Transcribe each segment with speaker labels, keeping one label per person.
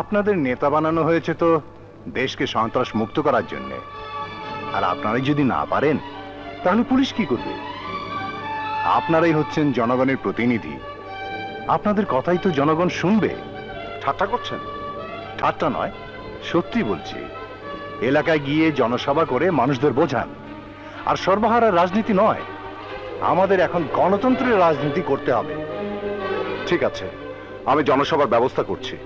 Speaker 1: আপনাদের নেতা বানানো হয়েছে তো দেশকে সন্ত্রাস মুক্ত করার জন্য, আর আপনারাই যদি না পারেন তাহলে পুলিশ কি করবে? আপনারাই হচ্ছেন জনগণের প্রতিনিধি, আপনাদের কথাই তো জনগণ শুনবে। ঠাট্টা করছেন? ঠাট্টা নয়, সত্যি বলছি। এলাকায় গিয়ে জনসভা করে মানুষদের বোঝান। আর সর্বহারা রাজনীতি নয়, আমাদের এখন গণতন্ত্রের রাজনীতি করতে হবে। ঠিক আছে, আমি জনসভার ব্যবস্থা করছি।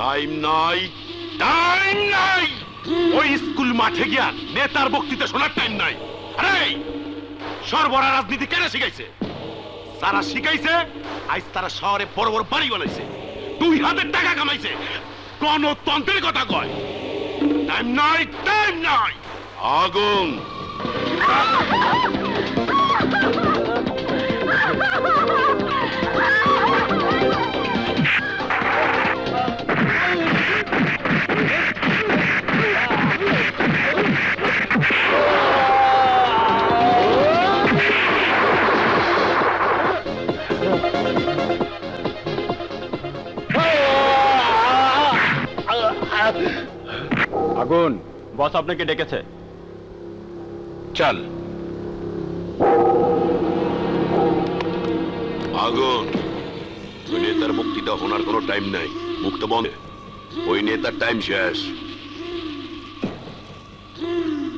Speaker 2: টাইম নাই, টাইম নাই। ওই স্কুল মাঠে গিয়া নেতার বক্তৃতা শোনার টাইম নাই। আরে সর্বরা রাজনীতি কেন শিখাইছে? যারা শিখাইছে আজ তারা শহরে বড় বড় বাড়ি বানাইছে, 2 হাজার টাকা কামাইছে, গণতন্ত্রের কথা কয়। টাইম নাই, টাইম নাই। আগুন
Speaker 1: আগুন,
Speaker 3: বস আপনাকে ডেকেছে।
Speaker 2: চল। আগুন, ওই নেতার বক্তৃতা শোনার কোনো টাইম নাই। মুক্ত বন্ধ, ওই নেতার টাইম শেষ।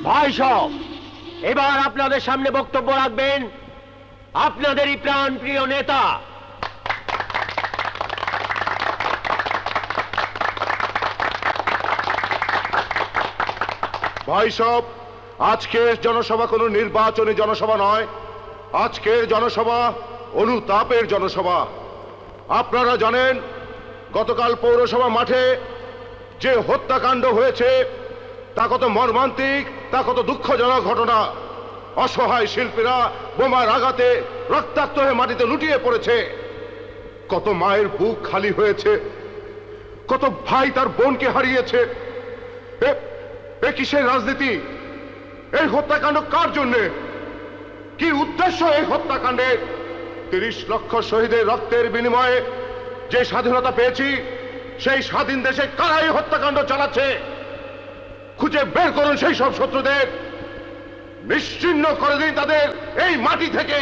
Speaker 3: ভাই সব, এবার আপনাদের সামনে বক্তব্য রাখবেন আপনাদেরই প্রাণ প্রিয় নেতা
Speaker 4: ভাই সব, আজকের জনসভা কোনো নির্বাচনী জনসভা নয়। আজকের জনসভা অনুতাপের জনসভা। আপনারা জানেন গতকাল পৌরসভা মাঠে যে হত্যাকাণ্ড হয়েছে তা কত মর্মান্তিক, তা কত দুঃখজনক ঘটনা। অসহায় শিল্পীরা বোমার আঘাতে রক্তাক্ত হয়ে মাটিতে লুটিয়ে পড়েছে। কত মায়ের বুক খালি হয়েছে, কত ভাই তার বোনকে হারিয়েছে। এ কিসের রাজনীতি? এই হত্যাকাণ্ড কার জন্যে? কি উদ্দেশ্য এই হত্যাকাণ্ডের? 30 লক্ষ শহীদের রক্তের বিনিময়ে যে স্বাধীনতা পেয়েছি, সেই স্বাধীন দেশে কারা এই হত্যাকাণ্ড চালাচ্ছে? খুঁজে বের করুন সেই সব শত্রুদের, নিশ্চিহ্ন করে দিন তাদের এই মাটি থেকে।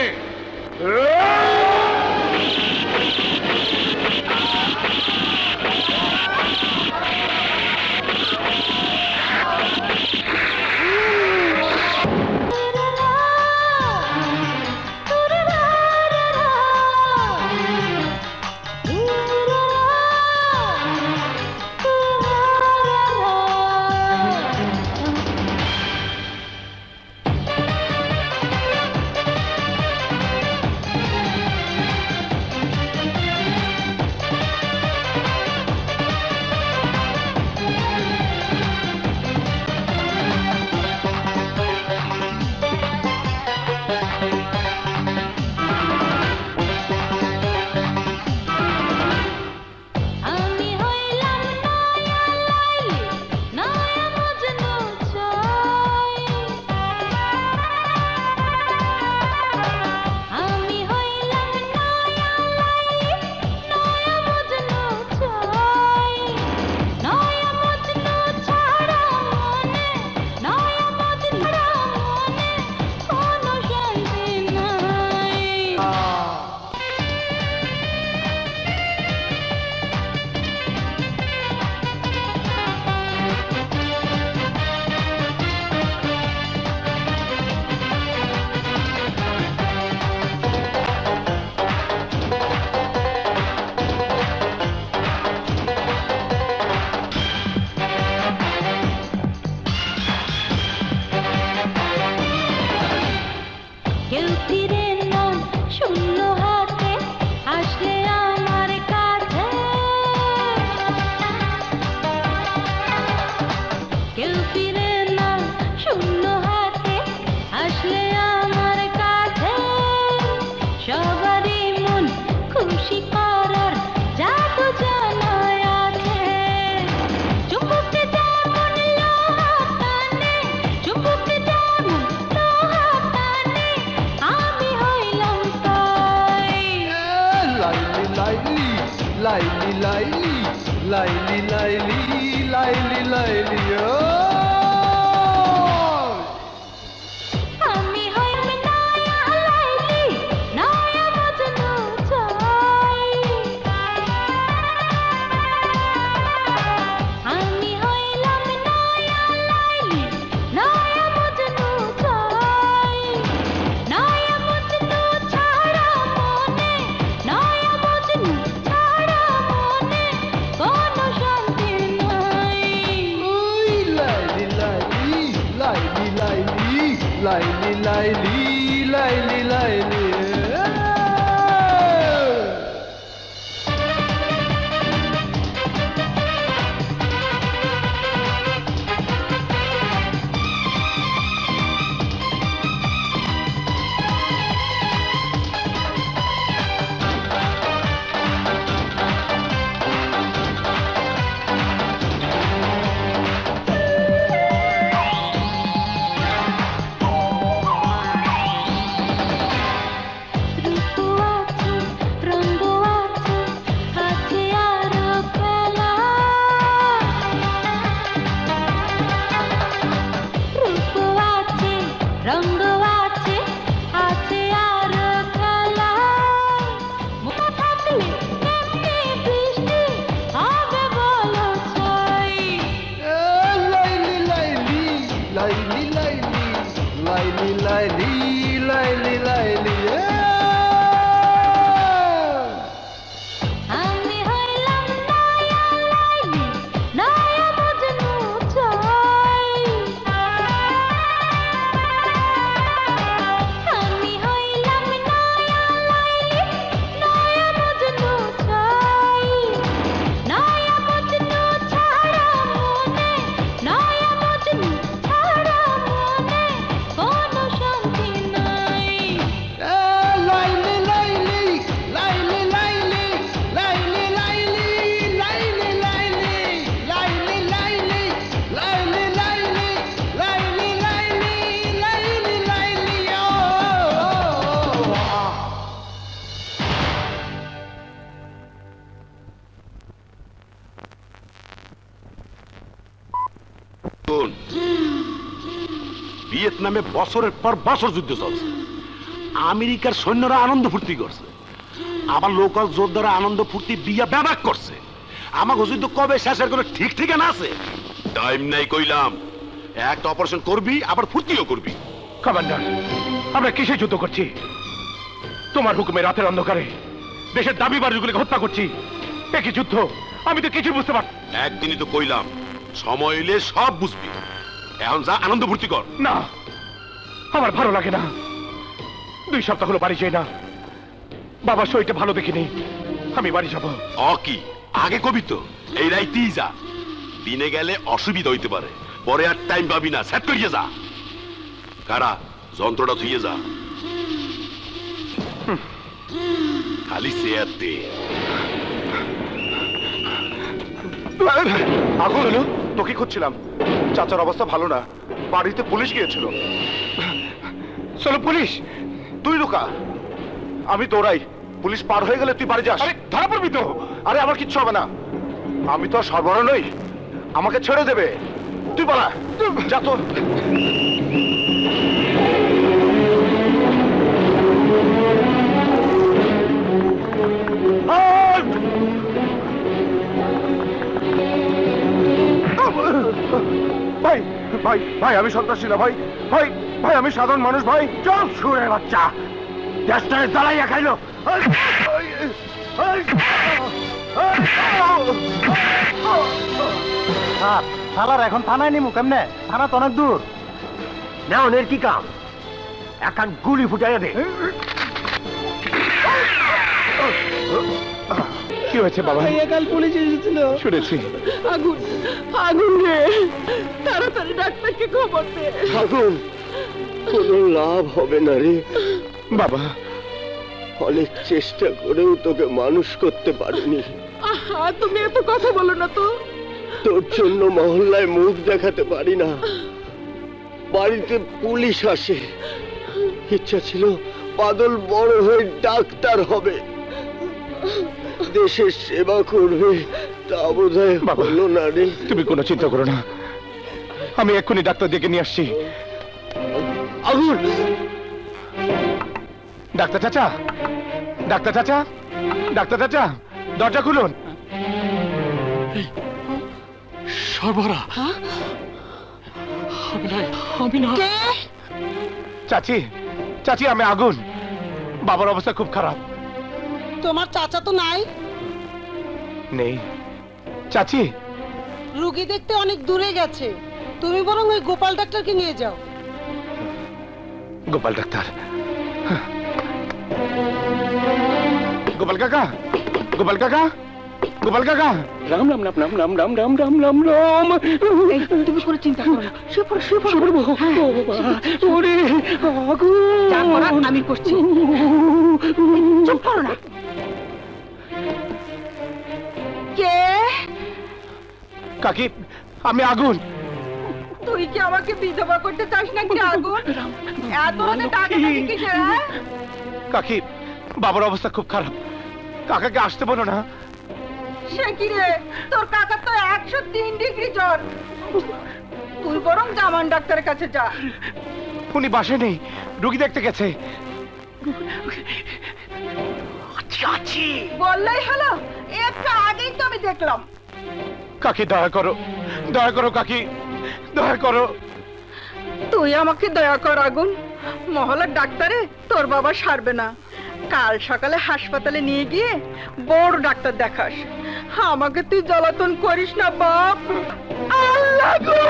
Speaker 5: লাইলি লাইলি লাইলি লাইলি লাইলি লাইলি লাইলি ও
Speaker 6: আমি হইম নয়া লাইলি নয়া মজনু চাই আমি হইলাম নয়া লাইলি নয়া মজনু চাই নয়া মজনু ছাড়া মনে নয়া মজনু ছাড়া মনে কোনো শান্তি নাই
Speaker 5: ওই লাইলি লাইলি লাইলি লাইলি লাইলি লাইলি লাইলি লাইলি
Speaker 2: ভিয়েতনামে বছরের পর বছর যুদ্ধ চলছে, আমেরিকার সৈন্যরা আনন্দ ফুর্তি করছে, আবার লোকাল যোদ্ধারা আনন্দ ফুর্তি বিয়া ব্যাবাক করছে। আমাকে যুদ্ধ কবে শেষের কোনো ঠিক ঠিকানা আছে? টাইম নাই কইলাম। একটা অপারেশন করবি আবার ফুর্তিও করবি।
Speaker 3: কমান্ডার, আমরা কিসে যুদ্ধ করছি? তোমার হুকুমে রাতের অন্ধকারে দেশের দাবি বাড়িগুলোকে হত্যা করছি। একই যুদ্ধ, আমি তো কিছু বুঝতে পার।
Speaker 2: একদিনই তো কইলাম, সময় এলে সব বুঝবি। এখন যা, আনন্দ ফুর্তি কর।
Speaker 3: না, আমার ভালো লাগে না। 2 সপ্তাহ হলো বাড়ি যাই না। বাবার শরীরটা ভালো দেখিনি, আমি বাড়ি যাব।
Speaker 2: কি আগে কবি তো, এই রাইতেই যা। দিনে গেলে অসুবিধা হইতে পারে, পরে আর টাইম পাবি না। সেট করিয়ে যা। কারা যন্ত্রটা ধুইয়ে যা। খালি চেয়ার দে।
Speaker 4: আগুন হলো, তোকে খুঁজছিলাম। চাচার অবস্থা ভালো না, বাড়িতে পুলিশ গিয়েছিল।
Speaker 3: চলো পুলিশ।
Speaker 4: তুই লুকা, আমি দৌড়াই। পুলিশ পার হয়ে গেলে তুই বাড়ি যাস।
Speaker 3: আরে ধরা পড়বি তো।
Speaker 4: আরে আমার কিচ্ছু হবে না, আমি তো আর সর্বহারা নই। আমাকে ছেড়ে দেবে। তুই পালা, যা তো। ভাই ভাই ভাই, আমি সন্ত্রাসী না ভাই। ভাই ভাই, আমি সাধারণ মানুষ ভাই। চল শুয়ে বাচ্চা, দেশটাকে জ্বালাইয়া খাইলো।
Speaker 5: শালার এখন থানায় নিমু কেমনে? থানা তো অনেক দূর।
Speaker 3: নেওয়ানের কি কাম? এখন গুলি ফুটাইয়া দে। কি হয়েছে বাবা?
Speaker 5: কাল পুলিশ এসেছিল।
Speaker 3: শুনেছি।
Speaker 5: আগুন আগুন রে, তাড়াতাড়ি ডাক্তারকে খবর দে।
Speaker 7: আগুন, কোনো লাভ হবে না রে
Speaker 3: বাবা।
Speaker 7: অনেক চেষ্টা করেও তোকে মানুষ করতে পারিনি।
Speaker 5: আহা, তুমি এত কথা বলো না তো।
Speaker 7: তোর জন্য মহল্লায় মুখ দেখাতে পারি না, বাড়িতে পুলিশ আসে। ইচ্ছা ছিল বাদল বড় হয়ে ডাক্তার হবে, দেশের সেবা করবে তা বোধহয়
Speaker 3: বাবা।
Speaker 7: হলো না রে।
Speaker 3: তুমি কোনো চিন্তা করো না, আমি এক্ষুনি ডাক্তার ডেকে নিয়ে আসছি।
Speaker 7: আগুন!
Speaker 3: ডাক্তার চাচা, ডাক্তার চাচা, ডাক্তার চাচা, দরজা খুলুন।
Speaker 2: সর্বরা আমি না
Speaker 5: কে?
Speaker 3: চাচি, চাচি আমি আগুন। বাবার অবস্থা খুব খারাপ।
Speaker 5: তোমার চাচা তো নাই।
Speaker 3: নেই চাচি।
Speaker 5: রুগী দেখতে অনেক দূরে গেছে, তুমি বরং ওই গোপাল ডাক্তারকে নিয়ে যাও।
Speaker 3: গোপাল ডাক্তার, গোপাল কাকা, গোপাল কাকা, গোপাল কাকা।
Speaker 7: রাম রাম রাম রাম রাম রাম রাম রাম রাম রাম।
Speaker 5: তুমি কোনো চিন্তা করো না, শুয়ে পড়ো, শুয়ে পড়ো।
Speaker 7: ওরে আগুন!
Speaker 5: যা করার আমি করছি। চুপ করো না। কে?
Speaker 3: কাকি আমি আগুন।
Speaker 5: তুই কি আমাকে বিধবা করতে চাস নাকি আগুন? এত রাতে ডাকাডাকি কিসের, হ্যাঁ?
Speaker 3: কাকি বাবার অবস্থা খুব খারাপ, কাকাকে আসতে বলো না।
Speaker 5: সে কি রে, তোর কাকার তো 103 ডিগ্রি জ্বর। তুই বরং জামান ডাক্তারের কাছে যা।
Speaker 3: উনি বাসে নেই, রুগী দেখতে গেছে।
Speaker 5: বললেই হলো, একটু আগেই তো আমি দেখলাম।
Speaker 3: কাকি দয়া করো, দয়া করো কাকি, দয়া করো।
Speaker 5: তুই আমাকে দয়া কর আগুন। মহলার ডাক্তারে তোর বাবা সারবে না। কাল সকালে হাসপাতালে নিয়ে গিয়ে বড় ডাক্তার দেখাস। আমাকে তুই জ্বালাতন করিস না বাপ। আল্লাহ গো!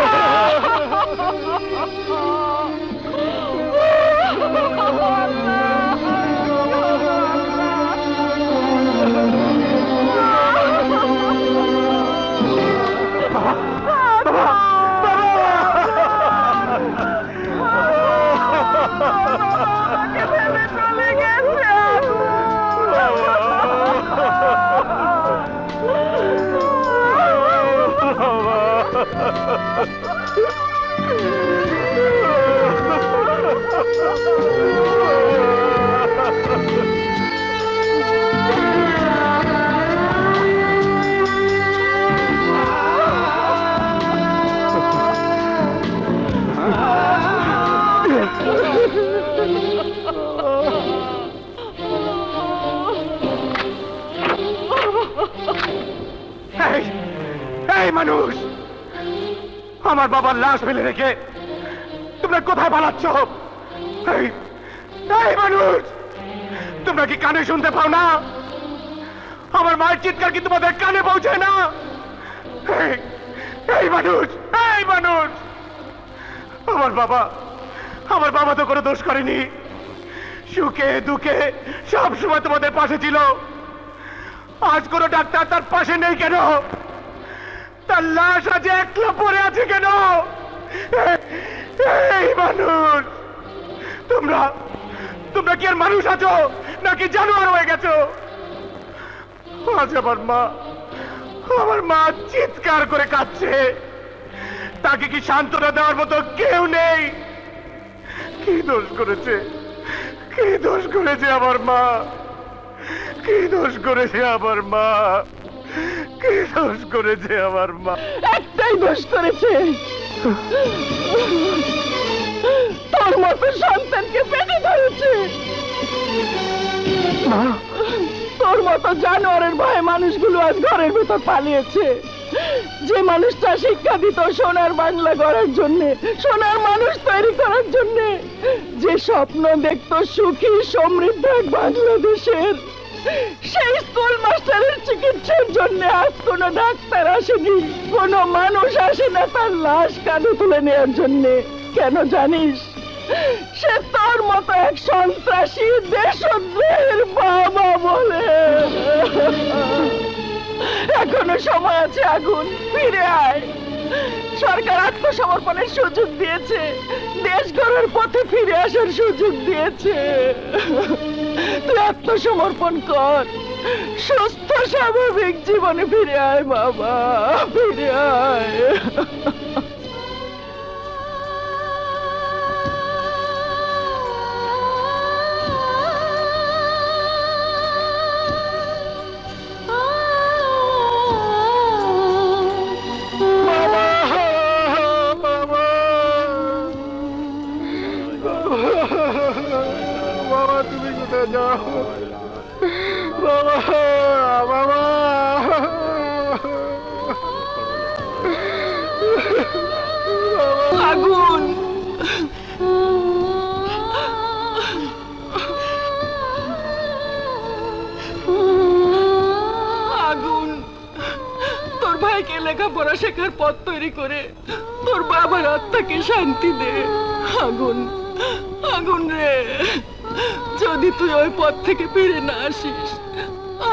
Speaker 3: এই, এই মানুষ, আমার বাবার লাশ ফেলে রেখে তোমরা কোথায় পালাচ্ছ? এই, এই মানুষ, তোমরা কি কানে শুনতে পাও না? আমার মায়ের চিৎকার কি তোমাদের কানে পৌঁছায় না? এই, এই মানুষ, এই মানুষ, আমার বাবা তো কোনো দোষ করেনি। সুখে দুঃখে সব সময় তোমাদের পাশে ছিল। আজ কোনো ডাক্তার তার পাশে নেই কেন? তার লাশ আজ একলা পড়ে আছে কেন? এই মানুষ, তোমরা কি আর মানুষ আছো নাকি জানোয়ার হয়ে গেছো? আজ আমার মা চিৎকার করে কাঁদছে। তাকে কি সান্ত্বনা দেওয়ার মতো কেউ নেই? কি দোষ করেছে, কি দোষ করেছে আমার মা? কি দোষ করেছে আমার মা? কি দোষ করেছে আমার মা?
Speaker 5: একটাই দোষ করেছে, তোর মতো সন্তানকে পেটে ধরেছে। তোর মতো জানোয়ারের ভয়ে মানুষগুলো আজ ঘরের ভেতর পালিয়েছে। যে মানুষটা শিক্ষা দিত সোনার বাংলা গড়ার জন্য, সোনার মানুষ তৈরি করার জন্য, যে স্বপ্ন দেখতো সুখী সমৃদ্ধ এক বাংলাদেশের, সেই স্কুল মাস্টারের চিকিৎসার জন্য আজ কোনো ডাক্তার আসেনি, কোনো মানুষ আসে না তার লাশ কাঁধে তুলে নেওয়ার জন্য। কেন জানিস? সে তোর মতো এক সন্ত্রাসী দেশদ্রোহের বাবা বলে। এখনো সময় আছে আগুন, ফিরে আয়। সরকার আত্মসমর্পণের সুযোগ দিয়েছে, দেশ গড়ার পথে ফিরে আসার সুযোগ দিয়েছে। তুই আত্মসমর্পণ কর, সুস্থ স্বাভাবিক জীবনে ফিরে আয় বাবা, ফিরে আয়।
Speaker 3: বাবা
Speaker 5: আগুন, আগুন, তোর ভাইকে লেখাপড়া শেখার পথ তৈরি করে তোর বাবার আত্মাকে শান্তি দে। আগুন, আগুন রে, যদি তুই ওই পথ থেকে ফিরে না আসিস,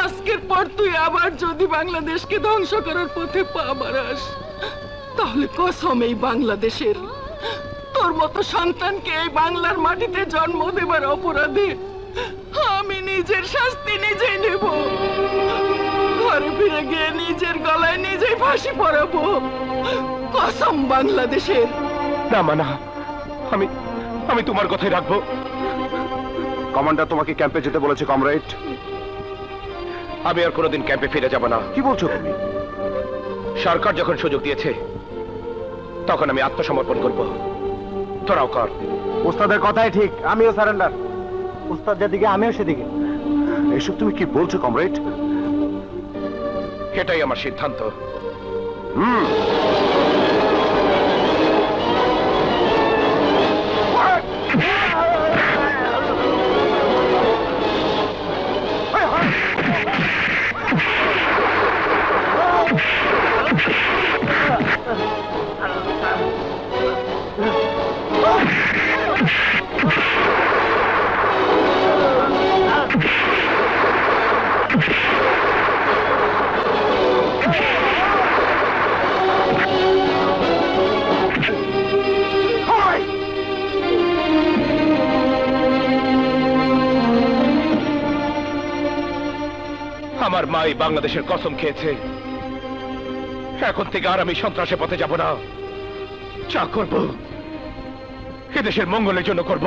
Speaker 5: আজকের পর তুই আবার যদি বাংলাদেশকে ধ্বংস করার পথে পা বাড়াস, তাহলে কসম এই বাংলাদেশের, তোর মতো সন্তানকে এই বাংলার মাটিতে জন্ম দেবার অপরাধে আমি নিজের শাস্তি নিজেই নেব। ঘরে ফিরে গিয়ে নিজের গলায় নিজেই ফাঁসি পরাবো, কসম বাংলাদেশের।
Speaker 3: না মানা, আমি তোমার কথাই রাখবো।
Speaker 4: কমান্ডার তোমাকে ক্যাম্পে যেতে বলেছে কমরেড।
Speaker 3: আমি আর কোনোদিন ক্যাম্পে ফিরে যাব না।
Speaker 4: কি বলছো তুমি?
Speaker 3: সরকার যখন সুযোগ দিয়েছে তখন আমি আত্মসমর্পণ করব। তোরাও কর।
Speaker 1: ওস্তাদের কথাই ঠিক, আমিও সারেন্ডার। ওস্তাদ যেদিকে আমিও সেদিকে।
Speaker 4: এসব তুমি কি বলছো কমরেড?
Speaker 3: এটাই আমার সিদ্ধান্ত। আমার মাই বাংলাদেশের কসম খেয়েছে, এখন থেকে আর আমি সন্ত্রাসের পথে যাব না। যা করব এদেশের মঙ্গলের জন্য করব,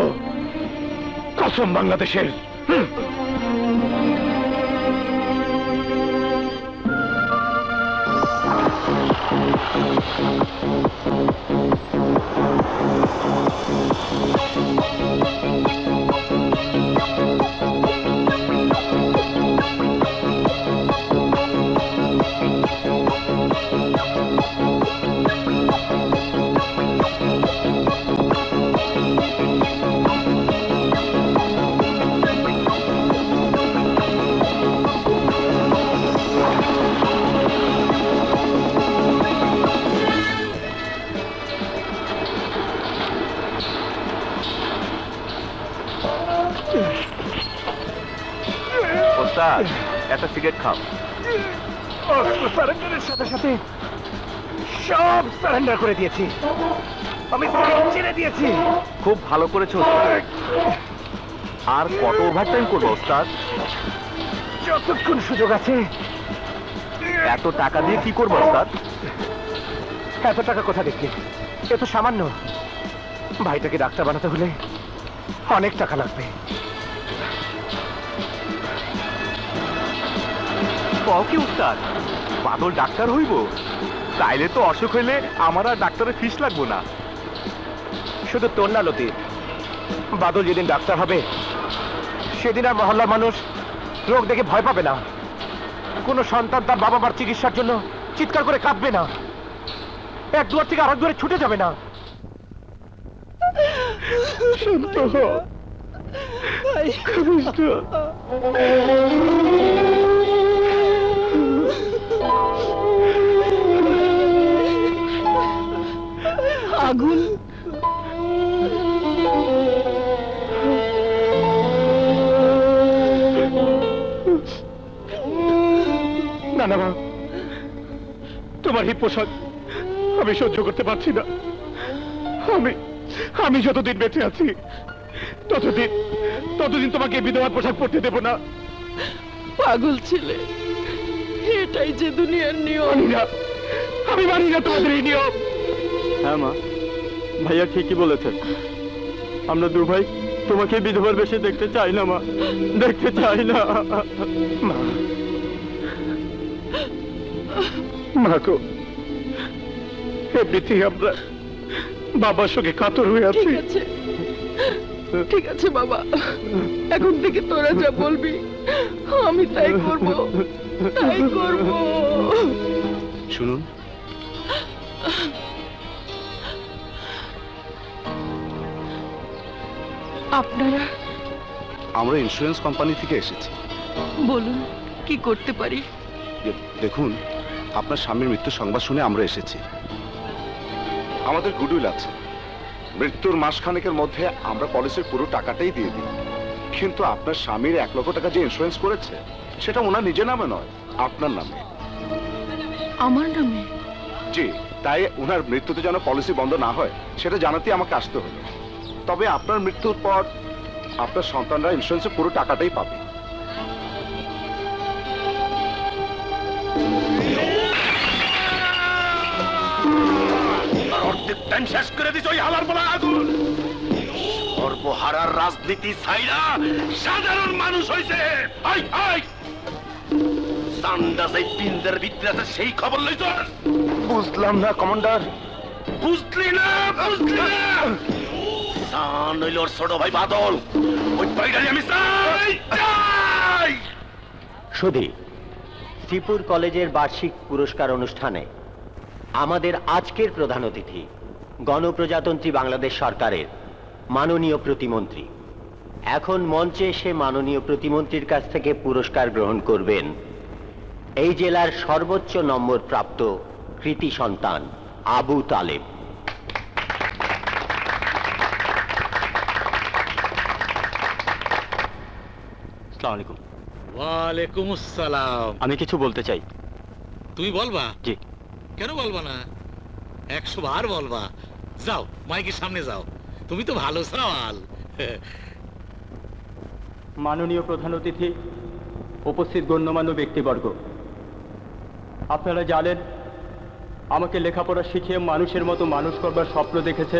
Speaker 3: কসম বাংলাদেশের।
Speaker 1: ওস্তাদ, একটা সিগারেট খাও।
Speaker 3: সারেন্ডারের সাথে সাথে সব সারেন্ডার করে দিয়েছি। আমি ছেড়ে দিয়েছি।
Speaker 1: খুব ভালো করেছো ওস্তাদ। আর কত ওভারটাইম করবো ওস্তাদ?
Speaker 3: যতক্ষণ সুযোগ আছে।
Speaker 1: এত টাকা দিয়ে কি করবো ওস্তাদ?
Speaker 3: এত টাকা কোথা দেখলি? এ তো সামান্য। ভাইটাকে ডাক্তার বানাতে হলে অনেক টাকা লাগবে।
Speaker 1: কও কি উস্তাদ, বাদল ডাক্তার হইব? তাইলে তো অসুখ হইলে আমার আর ডাক্তারের ফিস লাগবো না।
Speaker 3: শুধু তোর না লতি, বাদল যেদিন ডাক্তার হবে সেদিন আর মহল্লার মানুষ রোগ দেখে ভয় পাবে না। কোনো সন্তান তার বাবা মার চিকিৎসার জন্য চিৎকার করে কাঁদবে না, এক দুয়ার থেকে আরেক দুয়ারে ছুটে যাবে না। শান্ত হ।
Speaker 5: আগুন,
Speaker 3: না না মা, তোমার এই পোশাক আমি সহ্য করতে পারছি না। আমি যতদিন বেঁচে আছি ততদিন তোমাকে বিধবার পোশাক পরতে দেব না।
Speaker 5: পাগল ছেলে, এটাই যে দুনিয়ার নিয়ম।
Speaker 3: আমি মানি না তোমাদের এই নিয়ম।
Speaker 8: হ্যাঁ মা, ভাইয়া ঠিকই বলেছেন। আমরা দু ভাই তোমাকে বিধবার বেশি দেখতে চাই না মা, দেখতে চাই না।
Speaker 3: মা গো, এমনিতেই আমরা বাবার সঙ্গে কাতর হয়ে আছি।
Speaker 5: ঠিক আছে বাবা, এখন থেকে তোরা যা বলবি আমি তাই করব, তাই করব।
Speaker 1: শুনুন,
Speaker 5: আপনারা
Speaker 1: আমরা ইন্স্যুরেন্স কোম্পানি থেকে এসেছি।
Speaker 5: বলুন কি করতে পারি?
Speaker 1: দেখুন, আপনার স্বামীর মৃত্যুর সংবাদ শুনে আমরা এসেছি। আমাদের গুডউইল আছে, মৃত্যুর মাসখানেকের মধ্যে আমরা পলিসির পুরো টাকাটাই দিয়ে দিই। কিন্তু আপনার স্বামীর 1 লক্ষ টাকা যে ইন্স্যুরেন্স করেছে সেটা ওনার নিজের নামে নয়, আপনার নামে।
Speaker 5: আমার নামে?
Speaker 1: জি, তাই ওনার মৃত্যুতে যেন পলিসি বন্ধ না হয় সেটা জানাতে আমাকে আসতে হলো। তবে আপনার মৃত্যুর পর আপনার সন্তানরা ইন্স্যুরেন্সের পুরো টাকাটাই পাবে।
Speaker 2: অর্ধেক টাইম শেষ করে দিস ওই হালার বলা আগুন। সর্বহারার রাজনীতি ছাইরা সাধারণ মানুষ হইছে। হাই হাই সান্ডা সেই পিন্দের ভিতরে আছে, সেই খবর লইছ?
Speaker 1: বুঝলাম না কমান্ডার।
Speaker 2: বুঝলি না, বুঝলি না? সান হইল ওর ছোট ভাই বাদল। ওই পাইডারি আমি চাই, চাই।
Speaker 9: সুধী, শ্রীপুর কলেজের বার্ষিক পুরস্কার অনুষ্ঠানে আমাদের আজকের প্রধান অতিথি গণপ্রজাতন্ত্রী বাংলাদেশ সরকারের মাননীয় প্রতিমন্ত্রী। এখন মঞ্চে এসে মাননীয় প্রতিমন্ত্রীর কাছ থেকে পুরস্কার গ্রহণ করবেন এই জেলার সর্বোচ্চ নম্বর প্রাপ্ত কৃতি সন্তান আবু তালেব।
Speaker 8: আসসালামু আলাইকুম।
Speaker 10: ওয়ালাইকুম আসসালাম।
Speaker 8: আমি কিছু বলতে চাই।
Speaker 10: তুমি বলবা?
Speaker 8: জি।
Speaker 10: কেন বলবা না? 100 বার বলবা। যাও মাইকের সামনে যাও, তুমি তো ভালো সওয়াল।
Speaker 8: মাননীয় প্রধান অতিথি, উপস্থিত গণ্যমান্য ব্যক্তিবর্গ, আপনারা জানেন আমাকে লেখাপড়া শিখিয়ে মানুষের মতো মানুষ করবার স্বপ্ন দেখেছে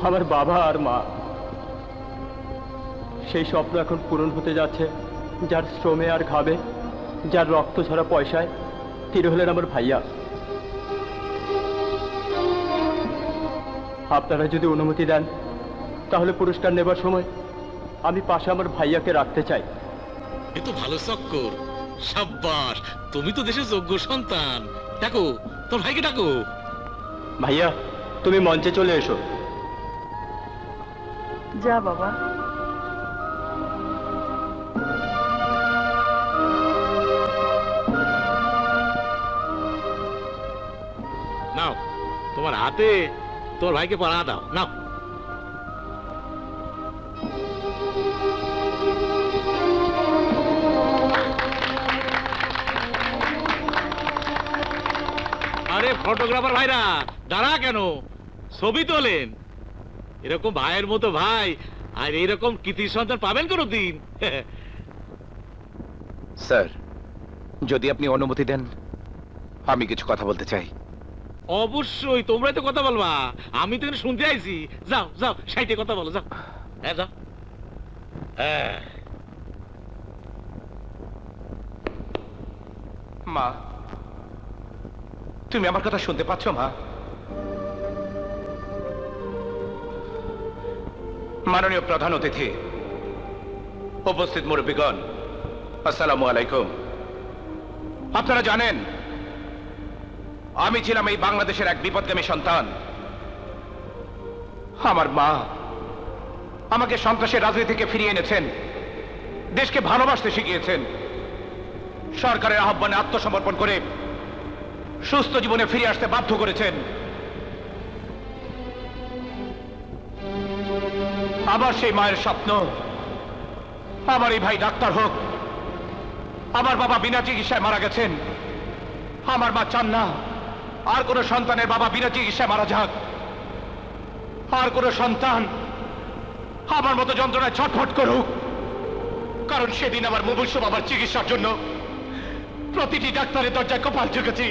Speaker 8: আমার বাবা আর মা। সেই স্বপ্ন এখন পূরণ হতে যাচ্ছে যার শ্রমে আর ঘামে, যার রক্ত ঝরা পয়সায়। তিনি হলেন আমার ভাইয়া। আপনারা যদি অনুমতি দেন তাহলে পুরস্কার নেবার সময় আমি পাশে আমার ভাইয়াকে রাখতে চাই।
Speaker 10: এ তো ভালো চক্কর, সাব্বাস। তুমি তো দেশের যোগ্য সন্তান। ডাকো তোর ভাইকে, ডাকো।
Speaker 8: ভাইয়া, তুমি মঞ্চে চলে এসো।
Speaker 5: যা বাবা।
Speaker 10: নাও তোমার হাতে তোর ভাইকে পড়া দাও, নাও। আরে ফটোগ্রাফার ভাইরা দাঁড়া কেন, ছবি তোলেন। এরকম ভাইয়ের মতো ভাই আর এইরকম কৃতি সন্তান পাবেন কোনদিন?
Speaker 3: স্যার, যদি আপনি অনুমতি দেন আমি কিছু কথা বলতে চাই।
Speaker 10: অবশ্যই, তোমরাই তো কথা বলবা, আমি তো এখানে শুনতে আইছি। যাও যাও, সাইটে কথা বলো, যাও। হ্যাঁ যাও। হ্যাঁ
Speaker 3: মা, তুমি আমার কথা শুনতে পাচ্ছ মা? মাননীয় প্রধান অতিথি, উপস্থিত মুরব্বীগণ, আসসালামু আলাইকুম। আপনারা জানেন আমি ছিলাম এই বাংলাদেশের এক বিপদগামী সন্তান। আমার মা আমাকে সন্ত্রাসের রাজনীতি থেকে ফিরিয়ে এনেছেন, দেশকে ভালোবাসতে শিখিয়েছেন। সরকারের আহ্বানে আত্মসমর্পণ করে সুস্থ জীবনে ফিরে আসতে বাধ্য করেছেন। আবার সেই মায়ের স্বপ্ন আমার এই ভাই ডাক্তার হোক। আমার বাবা বিনা চিকিৎসায় মারা গেছেন। আমার মা চান না আর কোন সন্তানের বাবা বিনা চিকিৎসায় মারা যাক, আর কোন সন্তান আমার মতো যন্ত্রণায় ছটফট করুক। কারণ সেদিন আমার মুমূর্ষু বাবার চিকিৎসার জন্য প্রতিটি ডাক্তারের দরজায় কপাল ঝুঁকেছি,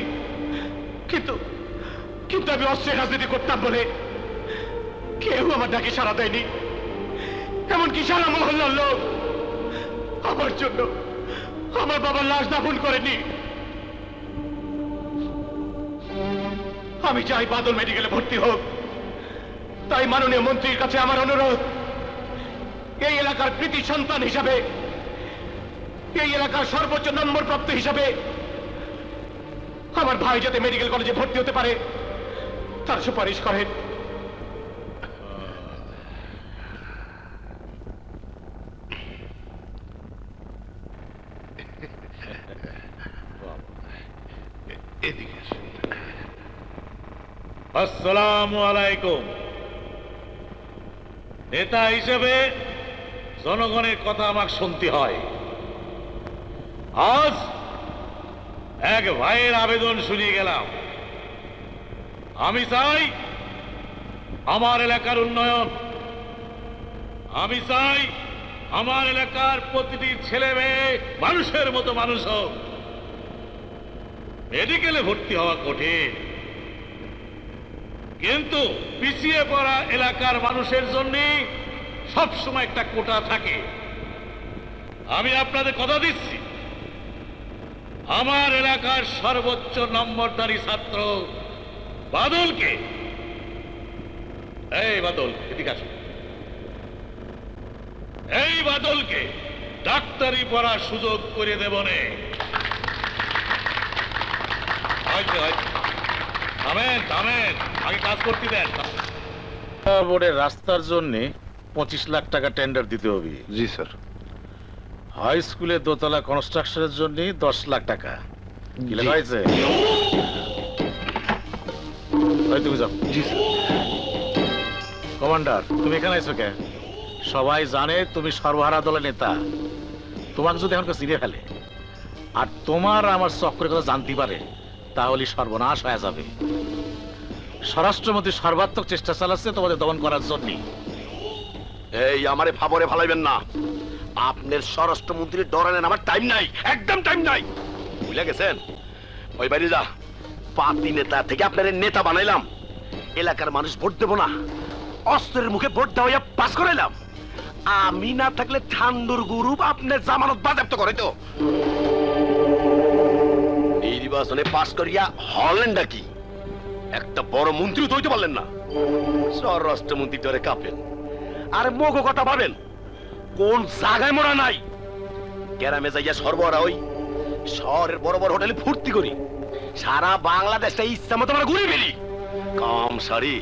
Speaker 3: কিন্তু কিন্তু আমি অস্ত্রের রাজনীতি করতাম বলে কেউ আমার ডাকে সাড়া দেয়নি। এমনকি সারা মহল্লার লোক আমার জন্য আমার বাবার লাশ দাফন করেনি। আমি চাই বাদল মেডিকেলে ভর্তি হোক। তাই মাননীয় মন্ত্রীর কাছে আমার অনুরোধ, এই এলাকার কৃতি সন্তান হিসাবে এই এলাকার সর্বোচ্চ নম্বর প্রাপ্ত হিসাবে আমার ভাই যাতে মেডিকেল কলেজে ভর্তি হতে পারে তার সুপারিশ করেন।
Speaker 10: আসসালামু আলাইকুম। নেতা হিসেবে জনগণের কথা আমাকে শুনতে হয়। আজ এক ভাইয়ের আবেদন শুনিয়ে গেলাম। আমি চাই আমার এলাকার উন্নয়ন, আমি চাই আমার এলাকার প্রতিটি ছেলে মেয়ে মানুষের মতো মানুষ হোক। মেডিকেলে ভর্তি হওয়া কঠিন, কিন্তু পিছিয়ে পড়া এলাকার মানুষের জন্য সবসময় একটা কোটা থাকে। আমি আপনাদের কথা দিচ্ছি, আমার এলাকার সর্বোচ্চ নম্বরধারী ছাত্র বাদলকে, এই বাদল এদিকে আসো, এই বাদলকে ডাক্তারি পড়ার সুযোগ করে দেব নে। থামেন থামেন, আগে কাজ করতে দেন। বোর্ডের রাস্তার জন্য 25 লাখ টাকা টেন্ডার দিতে হবে।
Speaker 1: জি স্যার।
Speaker 10: হাই স্কুলের দোতলা কনস্ট্রাকশনের জন্য 10 লাখ টাকা। কি লেখা হয়েছে? তুমি যাও।
Speaker 1: জি স্যার।
Speaker 10: কমান্ডার, তুমি এখানে আছো কে? সবাই জানে তুমি সর্বহারা দলের নেতা। তোমাকে যদি এখন চিনে ফেলে আর তোমার আমার চক্রের কথা জানতে পারে, তাহলে সর্বনাশ হয়ে যাবে। স্বরাষ্ট্রমন্ত্রী সর্বাত্মক চেষ্টা চালাচ্ছে তোমাদের দমন করার জন্য।
Speaker 2: এই আমারে ফাবরে ফালাইবেন না। আপনার স্বরাষ্ট্রমন্ত্রীর ডরানের আমার টাইম নাই, একদম টাইম নাই। ভুলে গেছেন? ওই বাইরে যা, পার্টি নেতা থেকে আপনার নেতা বানাইলাম। এলাকার মানুষ ভোট দেব না, অস্ত্রের মুখে ভোট দেওয়া পাস করাইলাম। আমি না থাকলে ঠান্ডুর গ্রুপ আপনার জামানত বাজেয়াপ্ত করে তো। নির্বাচনে পাস করিয়া হলেন নাকি? একটা বড় মন্ত্রী তো হইতে পারলেন না। স্বরাষ্ট্রমন্ত্রী ডরে কাঁপেন আর মোগ কথা ভাবেন। কোন জায়গায় মোরা নাই? গ্রামে যাইয়া সর্বহারা হই, শহরের বড় বড় হোটেলে ফুর্তি করি, সারা বাংলাদেশটা ইচ্ছা মতো আমরা ঘুরে ফেলি। কাম সারি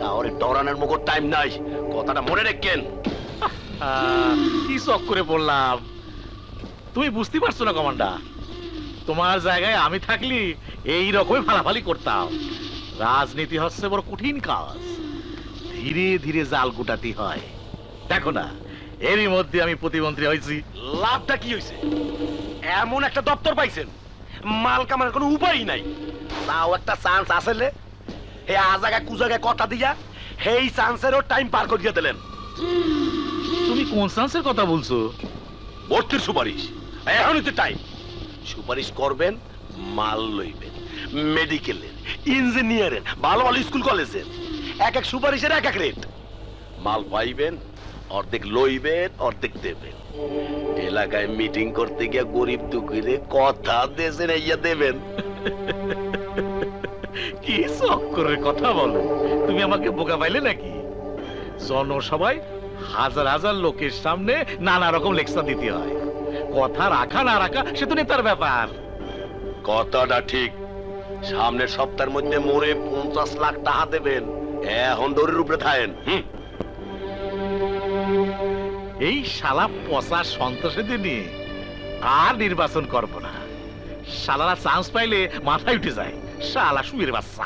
Speaker 2: কাউরে ডরানোর মুখ টাইম নাই, কথাটা মনে রাখেন।
Speaker 10: কি শখ করে বললাম, তুমি বুঝতে পারছো না কমান্ডার? তোমার জায়গায় আমি থাকলি এই রকমই ফালাফালি করতাম। রাজনীতি হচ্ছে বড় কঠিন কাজ, ধীরে ধীরে জাল গুটাতে হয়। দেখো না, এরই মধ্যে আমি প্রতিমন্ত্রী হয়েছি।
Speaker 2: লাভটা কি হয়েছে? এমন একটা দপ্তর পাইছেন, মাল কামার কোনো উপায় নাই। তাও একটা চান্স আসলে এই আজাগা কুজাগায় কথা দিয়া এই চান্সেরও টাইম পার করিয়ে দিলেন।
Speaker 10: তুমি কোন চান্সের কথা বলছো?
Speaker 2: ভর্তির সুপারিশ এখনই তো টাইম। সুপারিশ করবেন, মাল লইবেন, মেডিকেলের, ইঞ্জিনিয়ারের, ভালো ভালো স্কুল কলেজের। এক এক সুপারিশের এক এক রেট। মাল পাইবেন, অর্ধেক লইবেন, অর্ধেক দেবেন। এলাকায় মিটিং করতে গিয়ে গরিব দুঃখীরে কথা দেশেন ইয়া দেবেন।
Speaker 10: কি চক্করের কথা বলো? তুমি আমাকে বোকা পাইলে নাকি? জনসভায় হাজার হাজার লোকের সামনে নানা রকম লেকচার দিতে হয়। কথা রাখা না রাখা সে তো নেতার ব্যাপার।
Speaker 2: কথাটা ঠিক। সামনের সপ্তাহের মধ্যে মোরে 50 লাখ টাকা দেবেন। এখন দৌড়ের উপরে থাকেন।
Speaker 10: এই শালা পচা সন্ত্রাসীদের নিয়ে আর নির্বাচন করবো না। শালারা চান্স পাইলে মাথায় উঠে যায়। শালা শুয়ের বাচ্চা।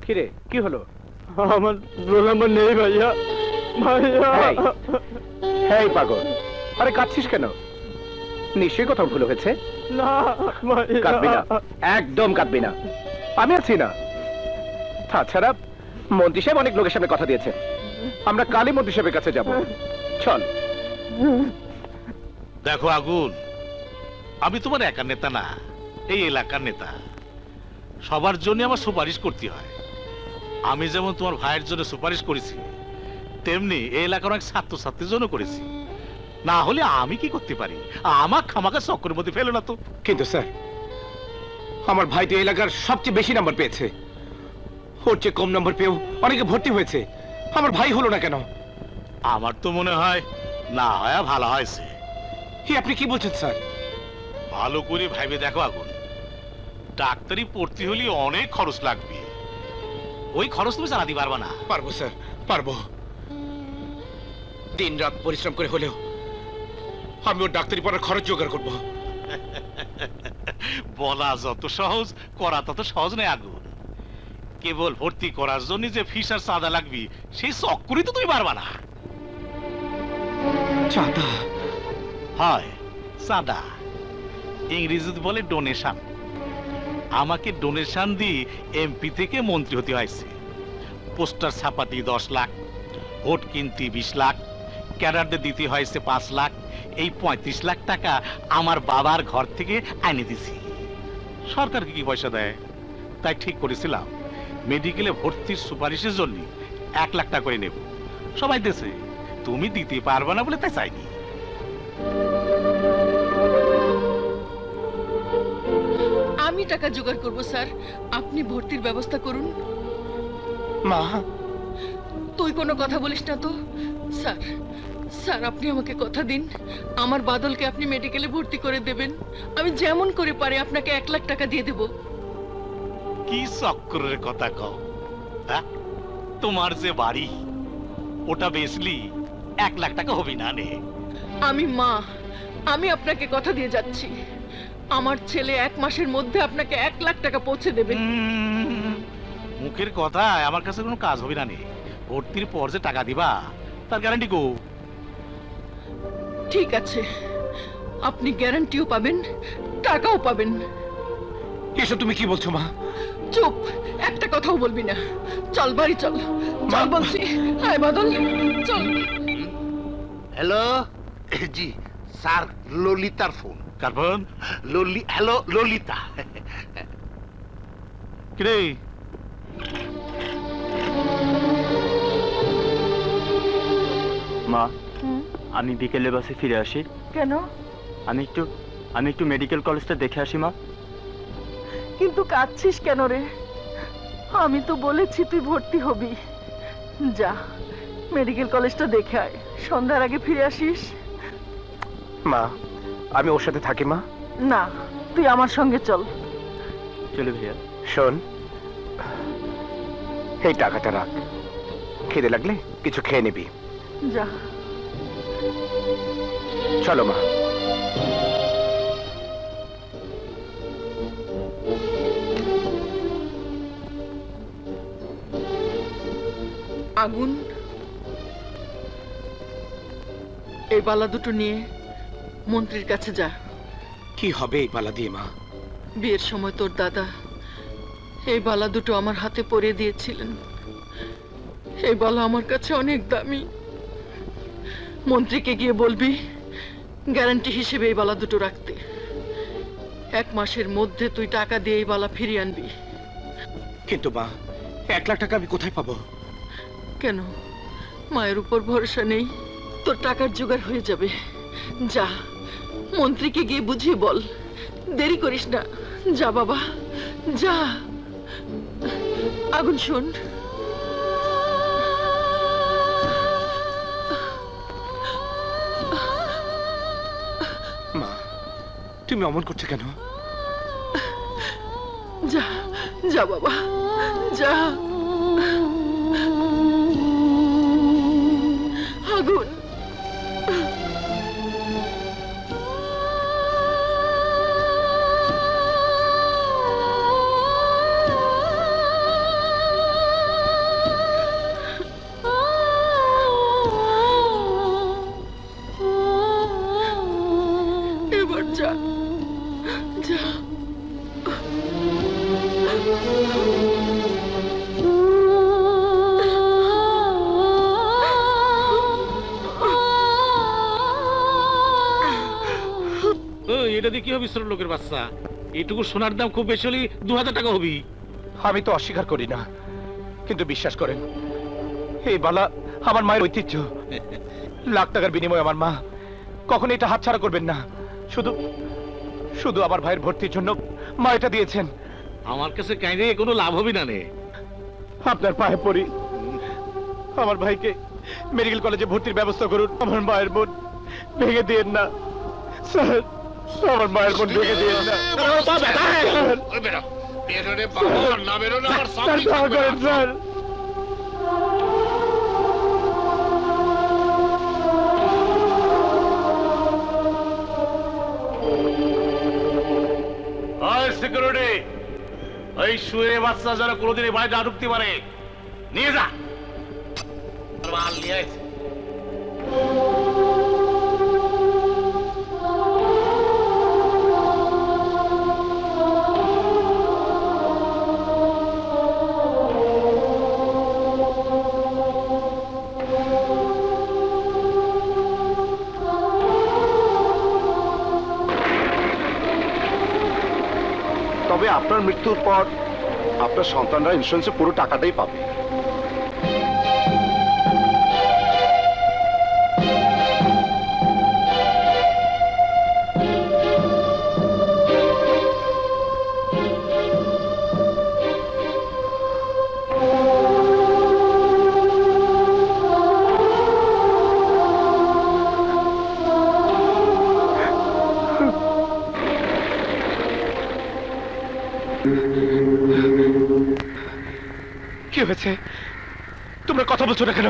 Speaker 8: কিরে কি হলো? আমার রোল নাম্বার নেই ভাইয়া। ভাইয়া
Speaker 3: এই পাগল, আরে কাঁদছিস কেন? নিশ্চয়ই কোথাও ভুল হয়েছে।
Speaker 8: না
Speaker 3: কাঁদবি না, একদম কাঁদবি না, আমি আছি না। তাছাড়া মন্ত্রী সাহেব অনেক লোকের সামনে কথা দিয়েছে, আমরা কালই মন্ত্রী সাহেবের কাছে যাব। চল।
Speaker 10: দেখো আগুন, আমি তোমার একার নেতা না, এই এলাকার নেতা। সবার জন্য আমার সুপারিশ করতে হয়। আমি যেমন তোমার ভাইয়ের জন্য সুপারিশ করেছি, তেমনি এই এলাকার অনেক ছাত্রছাত্রীর জন্য করেছি। না হলে আমি কি করতে পারি? আমার খামাকা চক্করের মধ্যে ফেলো না তো।
Speaker 3: কিন্তু স্যার, আমার ভাই তো এলাকার সবচেয়ে বেশি নাম্বার পেয়েছে, ওর চেয়ে কম নাম্বার পেয়েও অনেকে ভর্তি হয়েছে, আমার ভাই হলো না কেন?
Speaker 10: আমার তো মনে হয় না হয় ভালো হয়েছে।
Speaker 3: আপনি কি বলছেন স্যার?
Speaker 10: ভালো করে ভাইবে দেখো আগুন, ডাক্তারি পড়তে হলে অনেক খরচ লাগবে, ওই খরচ তুমি চালাতে পারবা না।
Speaker 3: পারবো স্যার, পারবো। দিন রাত পরিশ্রম করে হলেও আমি ওর ডাক্তারি পড়ার খরচ জোগাড় করবো।
Speaker 10: বলা যত সহজ, করা তত সহজ নয় আগুন। কেবল ভর্তি করার জন্য যে ফিস আর চাঁদা লাগবে, সেই চক্করই তো তুমি পারবা না।
Speaker 3: চাঁদা?
Speaker 10: হয় চাঁদা, ইংরেজিতে বলে ডোনেশন। আমাকে ডোনেশন দিয়ে এমপি থেকে মন্ত্রী হতে হয়েছে। পোস্টার ছাপাতি 10 লাখ, ভোট কিনতে 20 লাখ, ক্যাডারদের দিতে হয়েছে 5 লাখ। এই 35 লাখ টাকা আমার বাবার ঘর থেকে আইনে দিছি। সরকারকে কি পয়সা দেয়? তাই ঠিক করেছিলাম মেডিকেলে ভর্তির সুপারিশের জন্য 1 লাখ টাকা করে নেব। সবাই দেশে, তুমি দিতে পারবে না বলে তাই চাইনি।
Speaker 5: আমি টাকা জোগাড় করব স্যার, আপনি ভর্তির ব্যবস্থা করুন।
Speaker 3: মা,
Speaker 5: তুই কোনো কথা বলিস না তো। স্যার, স্যার আপনি আমাকে কথা দিন, আমার বাদলকে আপনি মেডিকেলে ভর্তি করে দেবেন। আমি যেমন করে পারি আপনাকে 1 লাখ টাকা দিয়ে দেব।
Speaker 10: কি চক্করের কথা কও? হ্যাঁ, তোমার যে বাড়ি ওটা বেচলি 1 লাখ টাকা হবে না নে।
Speaker 5: আমি মা, আমি আপনাকে কথা দিয়ে যাচ্ছি, আমার ছেলে 1 মাসের মধ্যে আপনাকে 1 লাখ টাকা পৌঁছে দেবে।
Speaker 10: মুখের কথা আমার কাছে কোনো কাজ হবে না নে। ভর্তির পর যে টাকা দিবা তার গ্যারান্টি কো?
Speaker 5: ঠিক আছে, আপনি গ্যারান্টিও পাবেন, টাকাও পাবেন।
Speaker 3: এসব তুমি কি বলছো মা?
Speaker 5: চুপ, একটা কথাও বলবি না। চল বাড়ি চল, চল বলছি। হায় বাদল, চল।
Speaker 2: হ্যালো, জি স্যার, ললিতার ফোন।
Speaker 10: কার ফোন?
Speaker 2: হ্যালো ললিতা।
Speaker 10: কিরে,
Speaker 8: মা আমি বিকেলে বাসে ফিরে আসি।
Speaker 5: কেন?
Speaker 8: আমি একটু মেডিকেল কলেজটা দেখে আসি মা।
Speaker 5: কিন্তু কাঁদছিস কেন রে? আমি তো বলেছি তুই ভর্তি হবি। যা, মেডিকেল কলেজটা দেখে আয়, সন্ধ্যার আগে ফিরে আসিস।
Speaker 3: মা, আমি ওর সাথে থাকি মা।
Speaker 5: না, তুই আমার সঙ্গে চল।
Speaker 8: চলে ভাইয়া।
Speaker 3: শোন, এই টাকাটা রাখ, খিদে লাগলে কিছু খেয়ে নিবি।
Speaker 5: যা।
Speaker 3: চলো মা।
Speaker 5: আগুন, এই বালা দুটো নিয়ে মন্ত্রীর কাছে যা।
Speaker 3: কি হবে এই বালা দিয়ে মা?
Speaker 5: বিয়ের সময় তোর দাদা এই বালা দুটো আমার হাতে পরিয়ে দিয়েছিলেন। এই বালা আমার কাছে অনেক দামি। মন্ত্রীকে গিয়ে বলবি গ্যারান্টি হিসেবে এই বালা দুটো রাখতে। 1 মাসের মধ্যে তুই টাকা দিয়ে এই বালা ফিরিয়ে আনবি।
Speaker 3: কিন্তু মা, 1 লাখ টাকা আমি কোথায় পাবো?
Speaker 5: কেন, মায়ের উপর ভরসা নেই? তোর টাকার জোগাড় হয়ে যাবে। যা, মন্ত্রীকে গিয়ে বুঝিয়ে বল। দেরি করিস না, যা বাবা, যা। আগুন শোন,
Speaker 3: মা তুমি অমন করছো কেন?
Speaker 5: যা, যা বাবা, যা। আগুন, এবার যা, যা।
Speaker 10: এটা দিয়ে কি হবে? ছোট লোকের বাচ্চা, এইটুকু সোনার দাম খুব বেশি হলে 2000 টাকা হবি।
Speaker 3: আমি তো অস্বীকার করি না, কিন্তু বিশ্বাস করেন এই বালা আমার মায়ের ঐতিহ্য। লাখ টাকার বিনিময়ে আমার মা কখনো এটা হাতছাড়া করবেন না। শুধু শুধু আমার ভাইয়ের ভর্তির জন্য মা এটা দিয়েছেন।
Speaker 10: আমার কাছে কাইরে কোনো লাভ হবে না নে।
Speaker 3: আপনার পায়ে পড়ি, আমার ভাইকে মেডিকেল কলেজে ভর্তির ব্যবস্থা করুন। আমার মায়ের মন ভেঙে দিয়েন না স্যার, আমার মায়ের মন ভেঙে দিয়েন না। স্যার, দয়া করেন স্যার।
Speaker 10: সিকিউরিটি, ওই শুয়ে বাচ্চা যেন কোনোদিন এই বাড়িতে না ঢুকতে পারে, নিয়ে যা। মাল নিয়ে আইছে।
Speaker 4: তবে আপনার মৃত্যুর পর আপনার সন্তানরা ইন্স্যুরেন্সের পুরো টাকাটাই পাবে।
Speaker 3: কি হয়েছে? তোমরা কথা বলছো না কেন?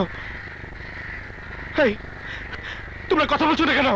Speaker 3: এই, তোমরা কথা বলছো না কেন?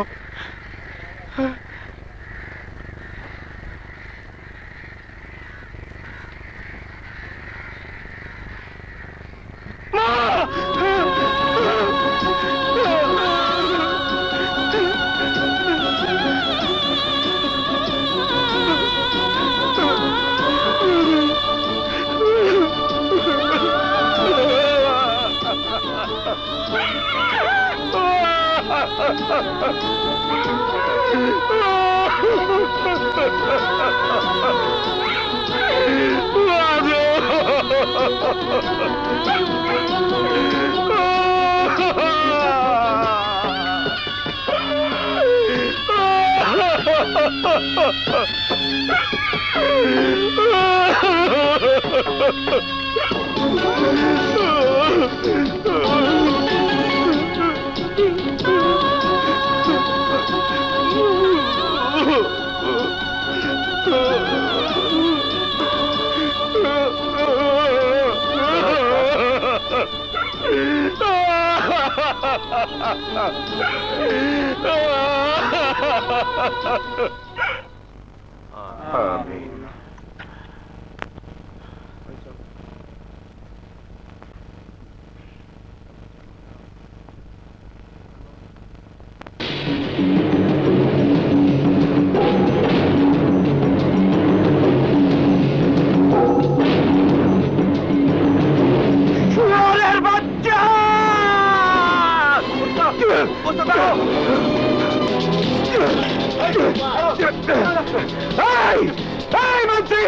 Speaker 1: আমিন।
Speaker 3: শুয়োরের বাচ্চা! এই, এই মন্ত্রী!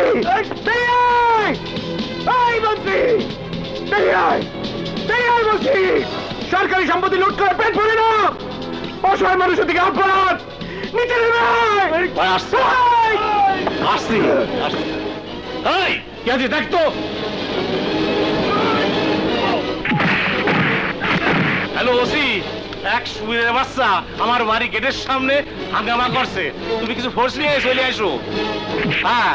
Speaker 3: এই আয়! এই মন্ত্রী! এই আয়! এই আয় বলছি! সরকারি সম্পত্তি লুট করে পেট ভরে না! অসহায় মানুষের দিকে অপরাধ! নিচে নেমে আয়! আয়!
Speaker 10: আসছি। এই, কি আছে দেখ তো। হ্যালো ওসি, এক সুবিধের বাচ্চা আমার বাড়ি গেটের সামনে হাঙ্গামা করছে। তুমি কিছু ফোর্স নিয়ে চলে আসো। হ্যাঁ,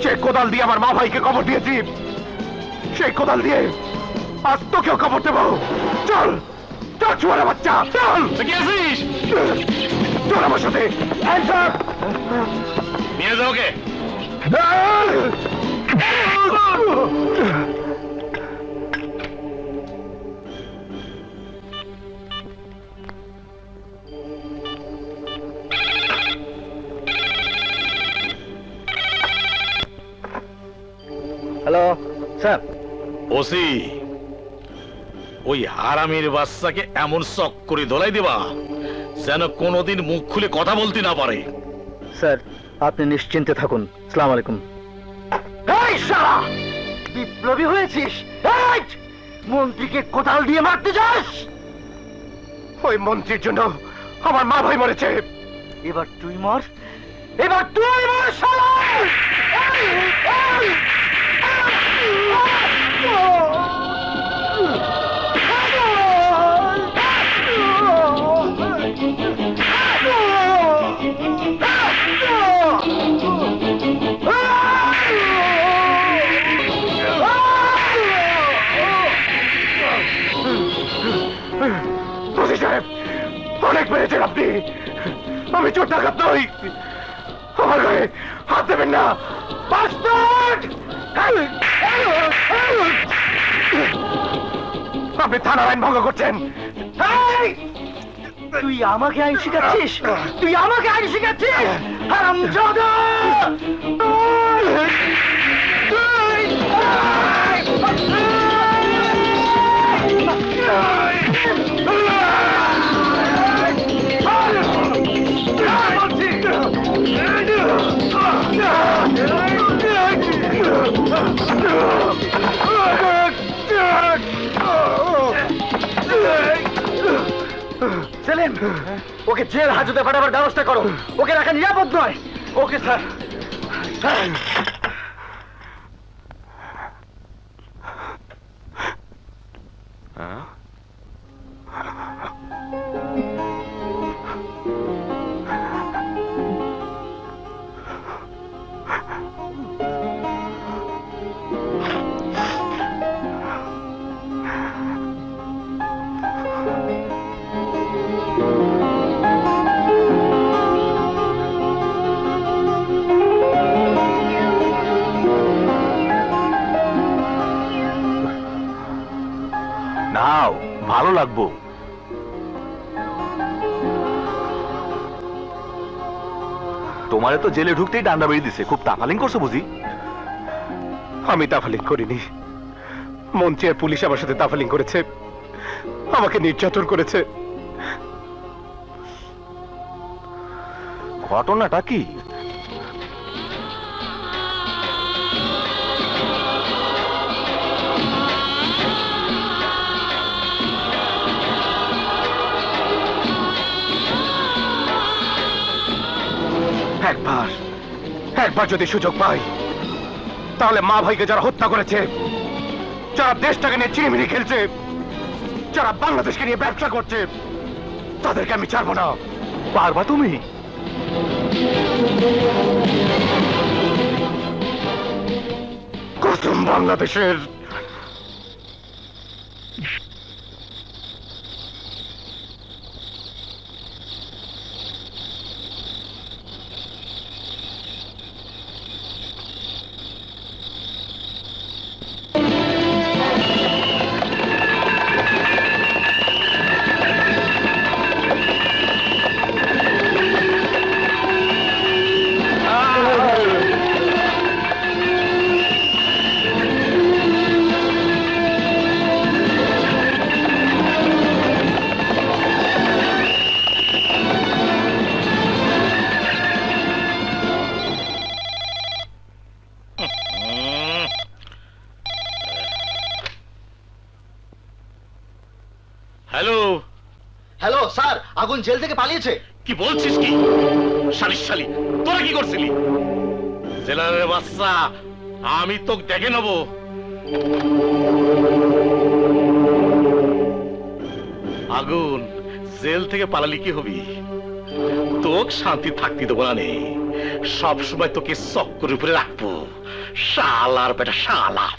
Speaker 3: যে কোদাল দিয়ে আমার মা ভাইকে কবর দিয়েছি, সেই কোদাল দিয়ে আজ তোকেও কবর দেবো। চল চল শুয়োরের বাচ্চা, চল!
Speaker 10: কি আছিস?
Speaker 3: চল আমার সাথে।
Speaker 10: নিয়ে যাও কে?
Speaker 3: Hello sir.
Speaker 10: ওসি, ওই হারামির বাচ্চাকে এমন চক করে দোলাই দেবা যেন কোনোদিন মুখ খুলে কথা বলতে না পারে।
Speaker 8: স্যার, আপনি নিশ্চিন্তে থাকুন। আসসালামু আলাইকুম।
Speaker 3: এই শালা! বিপ্লবী হয়েছিস? এই! মন্ত্রীকে কোদাল দিয়ে মারতে যাস? ওই মন্ত্রীর জন্য আমার মা ভাই মরেছে। এবার তুই মর, এবার তুই মর শালা! ওসি সাহেব, অনেক মেরেছেন আপনি। আমি চোর ডাকাত নই। আমার গায়ে হাত দেবেন না। বাস্টার্ড! আপনি থানার আইন ভঙ্গ করছেন। এই! তুই আমাকে আইন শিখাচ্ছিস? তুই আমাকে আইন শিখাচ্ছিস? হারামজাদা! সেলিম, ওকে জেল হাজতে পাঠাবার ব্যবস্থা করো। ওকে রাখা নিরাপদ নয়। Okay sir.
Speaker 2: নাও, ভালো লাগবো। তোমারে তো জেলে ঢুকতেই ডান্ডা বেরিয়ে দিছে। খুব তাফালিং করছো বুঝি?
Speaker 3: আমি তাফালিং করিনি। মন্ত্রী আর পুলিশ আমার সাথে তাফালিং করেছে, আমাকে নির্যাতন করেছে।
Speaker 2: ঘটনাটা কি?
Speaker 3: একবার যদি সুযোগ পাই, তাহলে মা ভাইকে যারা হত্যা করেছে, যারা দেশটাকে নিয়ে চিনিমিনি খেলছে, যারা বাংলাদেশকে নিয়ে ব্যবসা করছে, তাদেরকে আমি ছাড়বো না।
Speaker 2: পারবা তুমি?
Speaker 3: কসম বাংলাদেশের।
Speaker 2: হ্যালো
Speaker 3: হ্যালো স্যার, আগুন জেল থেকে পালিয়েছে।
Speaker 2: কি বলছিস? কি শালি, তোরা কি করছিলি? জেলারের বাচ্চা, আমি তোকে দেখে নেব। আগুন জেল থেকে পালালি কি হবি? তোকে শান্তি থাকতে দেবো না। সব সময় তোকে চক্করের উপরে রাখবো। শালার বেটা শালা।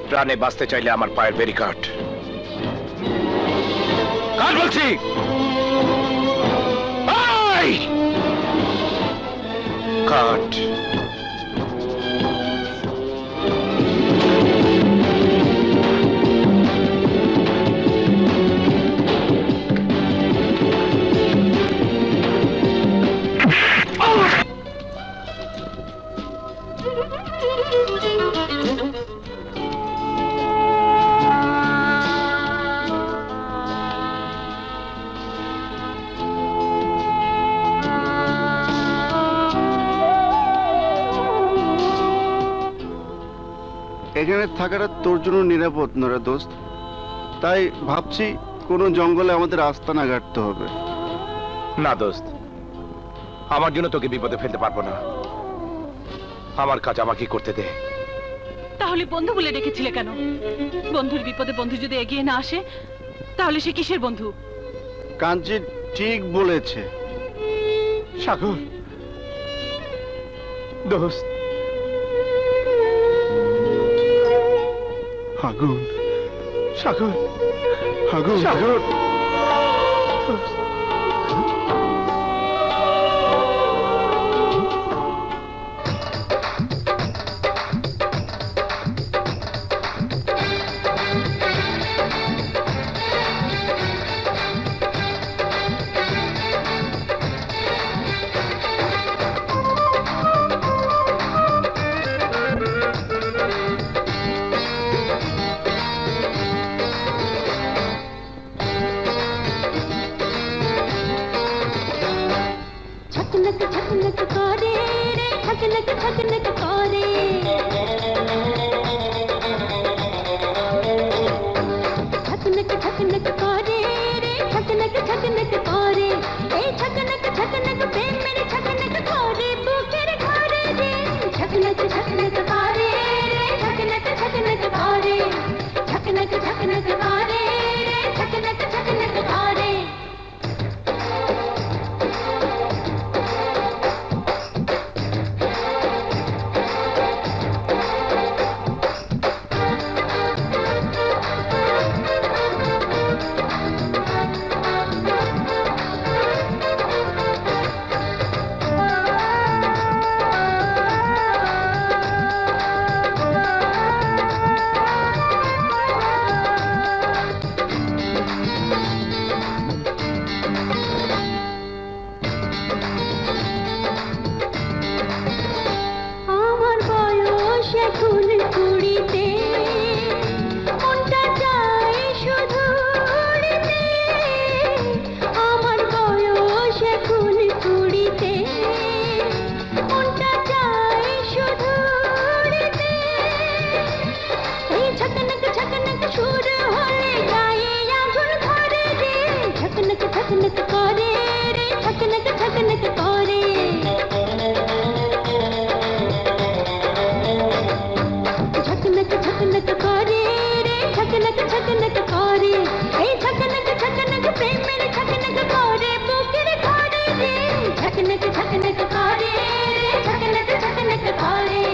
Speaker 3: প্রাণে বাঁচতে চাইলে আমার পায়ের বেরি কাট। কাট বলছি। কাট।
Speaker 11: এখানে থাকাটা তোর জন্য নিরাপদ নয় রে দোস্ত। তাই ভাবছি কোনো জঙ্গলে আমাদের আস্তানা গাড়তে হবে।
Speaker 12: না দোস্ত, আমার জন্য তোকে বিপদে ফেলতে পারবো না। আমার কাজ আমাকে করতে দে।
Speaker 5: তাহলে বন্ধু বলে ডেকেছিলে কেন? বন্ধুর বিপদে বন্ধু যদি এগিয়ে না আসে তাহলে সে কিসের বন্ধু?
Speaker 11: কাঞ্চি ঠিক বলেছে।
Speaker 3: সাগর দোস্ত,
Speaker 11: আগুন,
Speaker 3: সাগর
Speaker 11: আগুন,
Speaker 3: সাগর
Speaker 6: झकनक झकनक करे रे झकनक झकनक करे झकनक झकनक करे रे झकनक झकनक करे ए झकनक झकनक प्रेम मेरे झकनक करे बुकेर घरे रे झकनक झकनक करे रे झकनक झकनक करे झकनक झकनक करे रे झकनक झकनक करे আমার বয়স এখন কুড়িতে মনটা চায় শুধু উড়িতে আমার বয়স এখন কুড়িতে মনটা চায় শুধু উড়িতে এই ঝকনক ঝকনক সুর হলে গায়ে আগুন ধরে রে ঝকনক ঝকনক করে রে ঝকনক ঝকনক করে झकनक झकनक करे रे झकनक झकनक करे ए झकनक झकनक प्रेम मेरे झकनक करे बुकेर घरे रे झकनक झकनक करे रे झकनक झकनक करे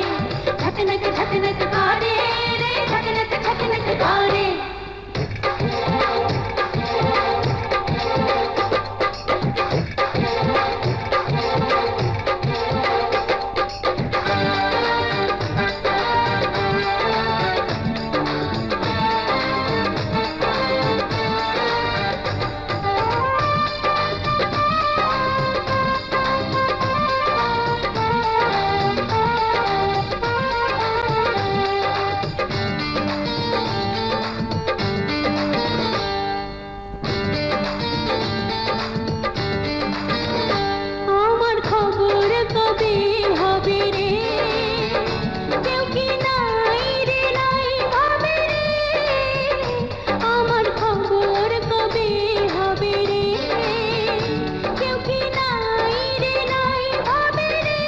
Speaker 6: झकनक झकनक करे रे झकनक झकनक करे আমার খবর কবে হবে রে কেউ কি নাই রে নাই ভাবে রে আমার খবর কবে হবে রে কেউ কি নাই রে নাই ভাবে রে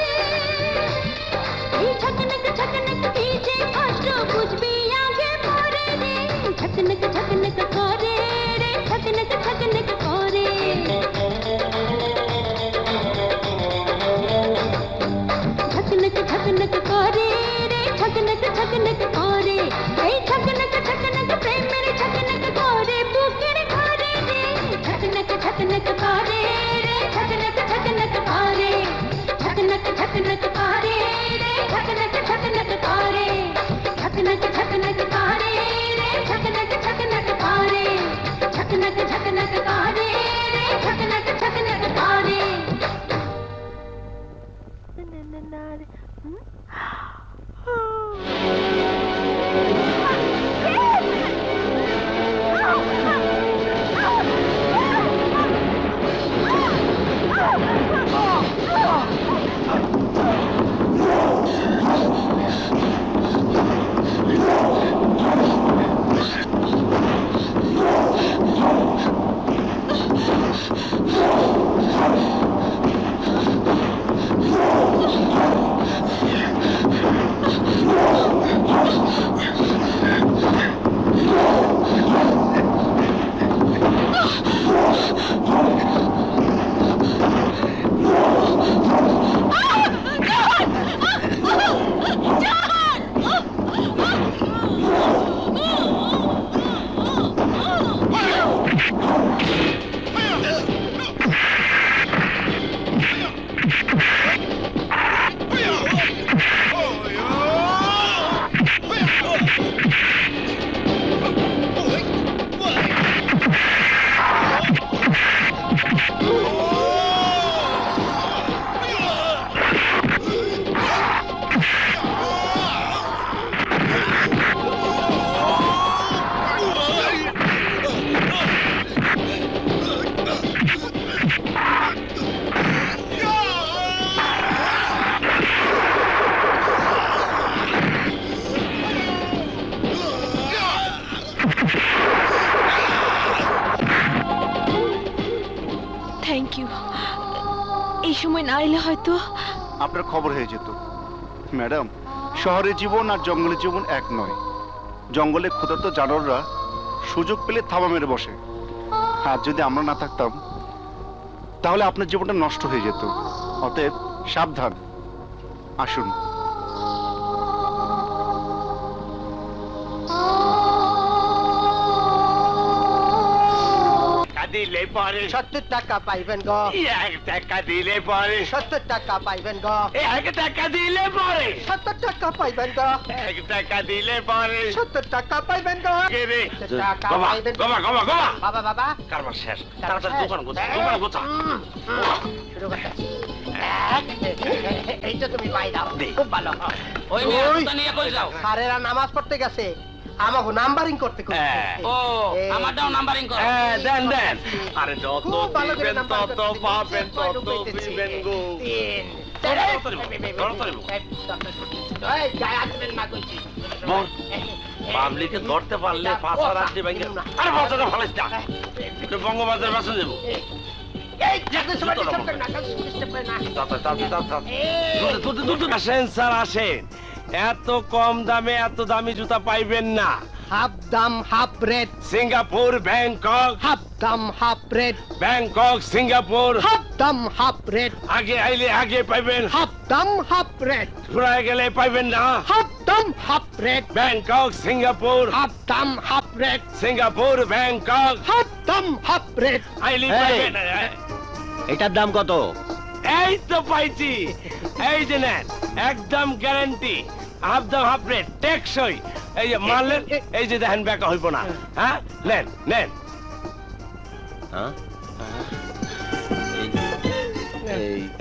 Speaker 6: এই ঝকনক ঝকনক কি যে কষ্ট বুঝবি আগে পরে রে ঝকনক ঝকনক করে রে ঝকনক ঝকনক করে झकनक झकनक करे रे झकनक झकनक करे ए झकनक झकनक प्रेम मेरे झकनक करे बुकेर घरे रे झकनक झकनक करे रे झकनक झकनक करे झकनक झकनक करे रे झकनक झकनक करे झकनक झकनक करे रे झकनक झकनक करे झकनक झकनक करे रे झकनक झकनक करे
Speaker 3: Oh!
Speaker 13: Thank you. এই সময় না এলে হয়তো
Speaker 11: আপনার খবর হয়ে যেত। ম্যাডাম, শহরের জীবন আর জঙ্গলের জীবন এক নয়। জঙ্গলে ক্ষুধার্ত জানোয়াররা সুযোগ পেলে থাবা মেরে বসে, আর যদি আমরা না থাকতাম তাহলে আপনার জীবনটা নষ্ট হয়ে যেত। অতএব সাবধান। আসুন।
Speaker 7: দিলে পরে 70 টাকা পাইবেন গো। 1 টাকা দিলে পরে 70 টাকা পাইবেন গো। 1 টাকা দিলে পরে 70 টাকা পাইবেন গো। 1 টাকা দিলে পরে 70 টাকা পাইবেন গো।
Speaker 2: বাবা বাবা বাবা
Speaker 7: বাবা বাবা
Speaker 2: কারবার শেষ। তাড়াতাড়ি দোকান গোছা, দোকান গোছা।
Speaker 7: শুরু করতেছি। এইটা তুমি পাই দাও, খুব ভালো। ওই নিয়ে কই যাও? স্যারেরা নামাজ পড়তে গেছে, আমাকে নাম্বারিং করতে কই।
Speaker 10: ও আমারটাও নাম্বারিং করো।
Speaker 2: দেন দেন। আরে যত দিবেন তত পাবেন, তত দিবেন গো। পাবলিকে ধরতে পারলে পাঁচা রাখতে ভেঙে। আরে পাঁচাটা ফালাইস না, বঙ্গবাজার বাসে যাবো। আসেন স্যার আসেন, এত কম দামে এত দামি জুতা পাইবেন না।
Speaker 7: হাফ দাম half rate.
Speaker 2: Singapore Bangkok
Speaker 7: half দাম half rate.
Speaker 2: Bangkok Singapore
Speaker 7: half দাম হাফ রেট।
Speaker 2: আগে আইলে আগে পাইবেন,
Speaker 7: হাফ দাম হাফ রেট।
Speaker 2: ঘুরায় গেলে পাইবেন না।
Speaker 7: হাফ দাম half rate.
Speaker 2: Bangkok Singapore
Speaker 7: half দাম half rate.
Speaker 2: Singapore Bangkok
Speaker 7: half দাম হাফ রেট।
Speaker 2: আইলে পাইবেন।
Speaker 9: এটার দাম কত?
Speaker 2: এই তো পাইছি, এই যে নেন, একদম গ্যারান্টি, হাফ দাম হাফ রেট, টেকসই। এই যে মানলেন, এই যে দেখেন বেকা হইব না। হ্যাঁ নেন নেন।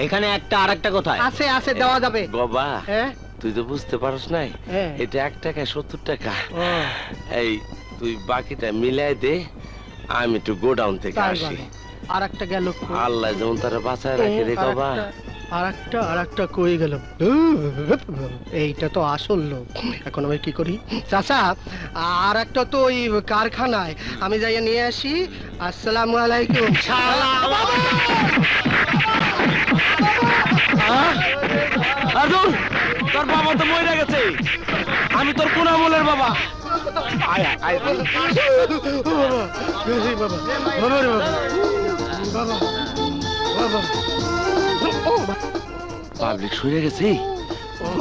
Speaker 9: এখানে একটা আর একটা কোথায়
Speaker 7: আছে? আছে, দেওয়া যাবে।
Speaker 2: বাবা
Speaker 7: হ্যাঁ,
Speaker 2: তুই তো বুঝতে পারস নাই, এটা 1 টাকায় 70 টাকা। এই তুই বাকিটা মিলাই দে, আমি একটু গোডাউন থেকে আসি।
Speaker 7: আর একটা গেল।
Speaker 2: আল্লাহ যেমন তারা বাঁচায় রাখে রে বাবা।
Speaker 7: আর একটা কই গেল? এইটা তো আসল লোক। এখন আমি কি করি? চাচা, আর একটা তো ওই কারখানায়, আমি যাইয়া নিয়ে আসি। আসসালামু আলাইকুম।
Speaker 2: তোর বাবা তো মরে গেছে, আমি তোর কোন আমলের বাবা। পাবলিক শুয়ে গেছে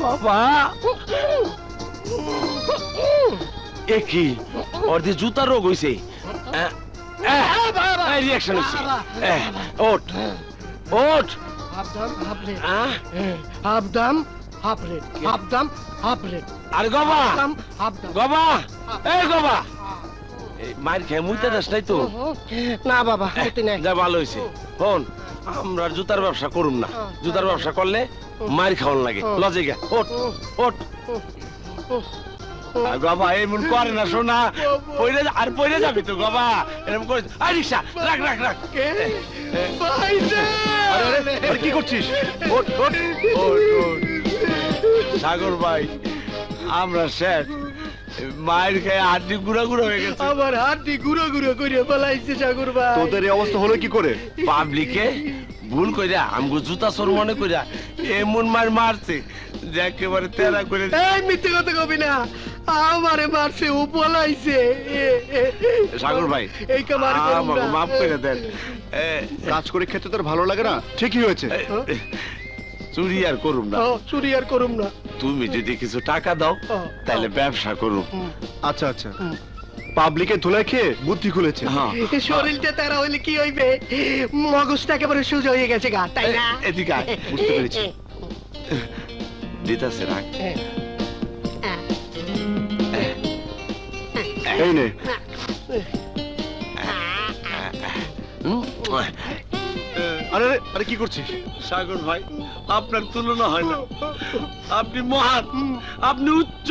Speaker 2: বাবা। এ কি ওর দিয়ে জুতার রোগ হইছে? রিয়াকশন হইছে। ওঠ ওঠ।
Speaker 7: হাফ দাম হাফ রেট। হাফ দাম হাফ রেট। হাফ দাম হাফ রেট।
Speaker 2: আরে গবা
Speaker 7: হাফ দাম।
Speaker 2: গবা, এই গবা, মার খেয়ে মুইতে যাস নাই তো?
Speaker 7: না বাবা, মুতি নাই।
Speaker 2: যা ভালো হয়েছে। শোন, আমরা জুতার ব্যবসা করুম না, জুতার ব্যবসা করলে মার খাওয়ান লাগে। লজে গা, ওঠ ওঠ। গবা এমন করে না শোনা, আর পয়রে যাবি তো গবা, এরকম করে। আই রিক্সা রাখ রাখ রাখ।
Speaker 11: আরে কি করছিস?
Speaker 2: ওঠ ওঠ ওঠ ওঠ। সাগর ভাই, আমরা শেষ। মায়ের খেয়ে হাড্ডি গুঁড়া গুঁড়া হয়ে গেছে।
Speaker 7: আমার হাড্ডি গুঁড়ো গুঁড়ো করে ফেলাইছে সাগর ভাই।
Speaker 11: তোদের এই অবস্থা হলো কি করে?
Speaker 2: পাবলিকে ভুল কইরা আমগো জুতা চোর মনে কইরা এমন মার মারছে যে একেবারে তেরা করে।
Speaker 7: এই মিথ্যে কথা কবি না, আমারে মারছে, ও পলাইছে।
Speaker 2: সাগর ভাই,
Speaker 7: এই কামার
Speaker 2: আমাকে মাফ করে দেন।
Speaker 11: কাজ করে খেতে তোর ভালো লাগে না? ঠিকই হয়েছে,
Speaker 2: চুরি আর করুম না।
Speaker 7: চুরি আর করুম না।
Speaker 2: তুমি যদি কিছু টাকা দাও তাহলে ব্যবসা করুম।
Speaker 11: আচ্ছা আচ্ছা। পাবলিকে ধুলাই খেয়ে বুদ্ধি খুলেছে।
Speaker 7: শরীরটা তারা হইলে কি হইবে? মগজটা একেবারে সোজা হয়ে গেছে গা, তাই না?
Speaker 2: এদিকে আয়, বুঝতে পেরেছি। দিতাছে রাখ।
Speaker 11: এই নে। আরে আরে কি করছিস?
Speaker 2: সাগর ভাই, আপনার তুলনা হয় না। আপনি মহান, আপনি উচ্চ,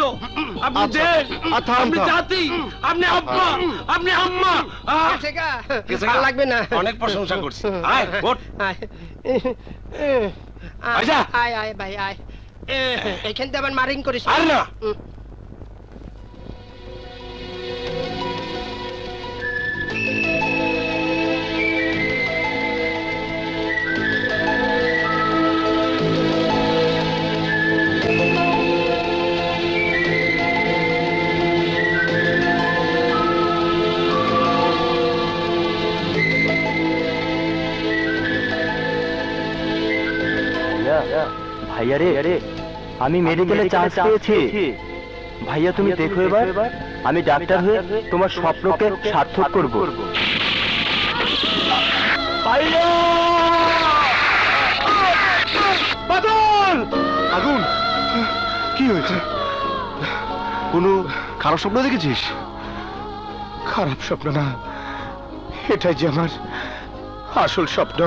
Speaker 2: আপনি দেশ, আপনি জাতি, আপনি আব্বা, আপনি আম্মা।
Speaker 7: ভালো লাগবে না?
Speaker 2: অনেক প্রশংসা করছি। আয় ওঠ।
Speaker 7: আয় আয় ভাই আয়। এইখান থেকে আবার মারিং করিস।
Speaker 2: আর না।
Speaker 8: ভাইয়া রে আমি মেডিকেলে চান্স পেয়েছি। ভাইয়া তুমি দেখো এবার আমি ডাক্তার হয়ে তোমার স্বপ্নকে সার্থক করব।
Speaker 11: বাদল! আগুন! কি হয়েছে? কোনো খারাপ স্বপ্ন দেখেছিস?
Speaker 12: খারাপ স্বপ্ন না, এটাই যে আমার আসল স্বপ্ন।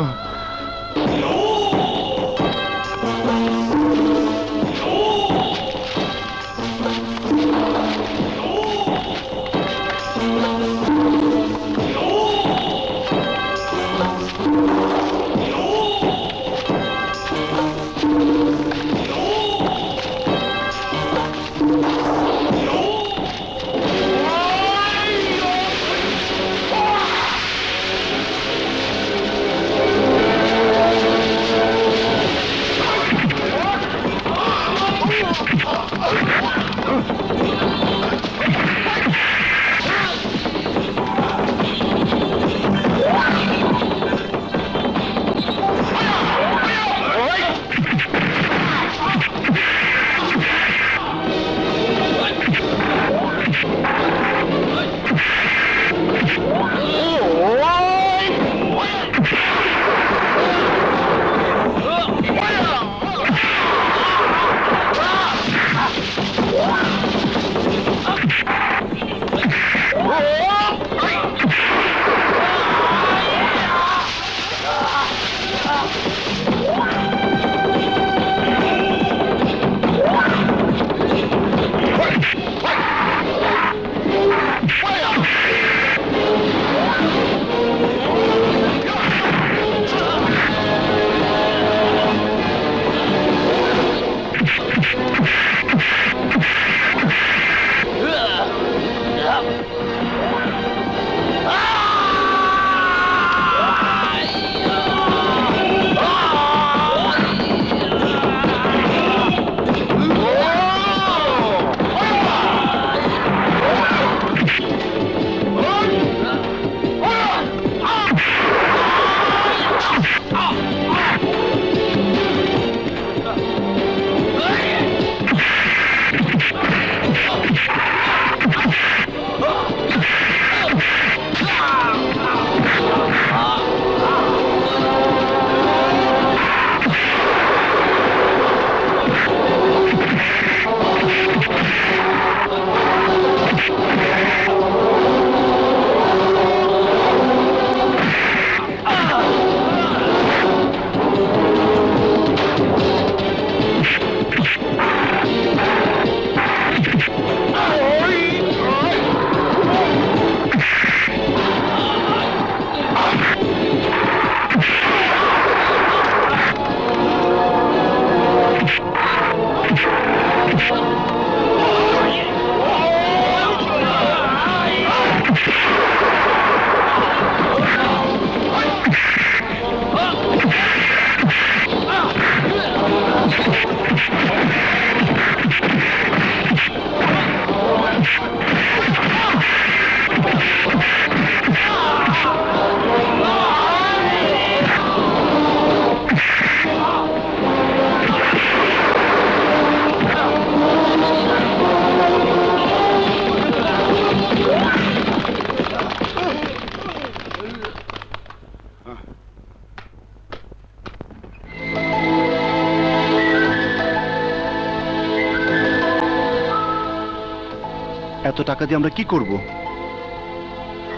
Speaker 11: এত টাকা দিয়ে আমরা কি করব?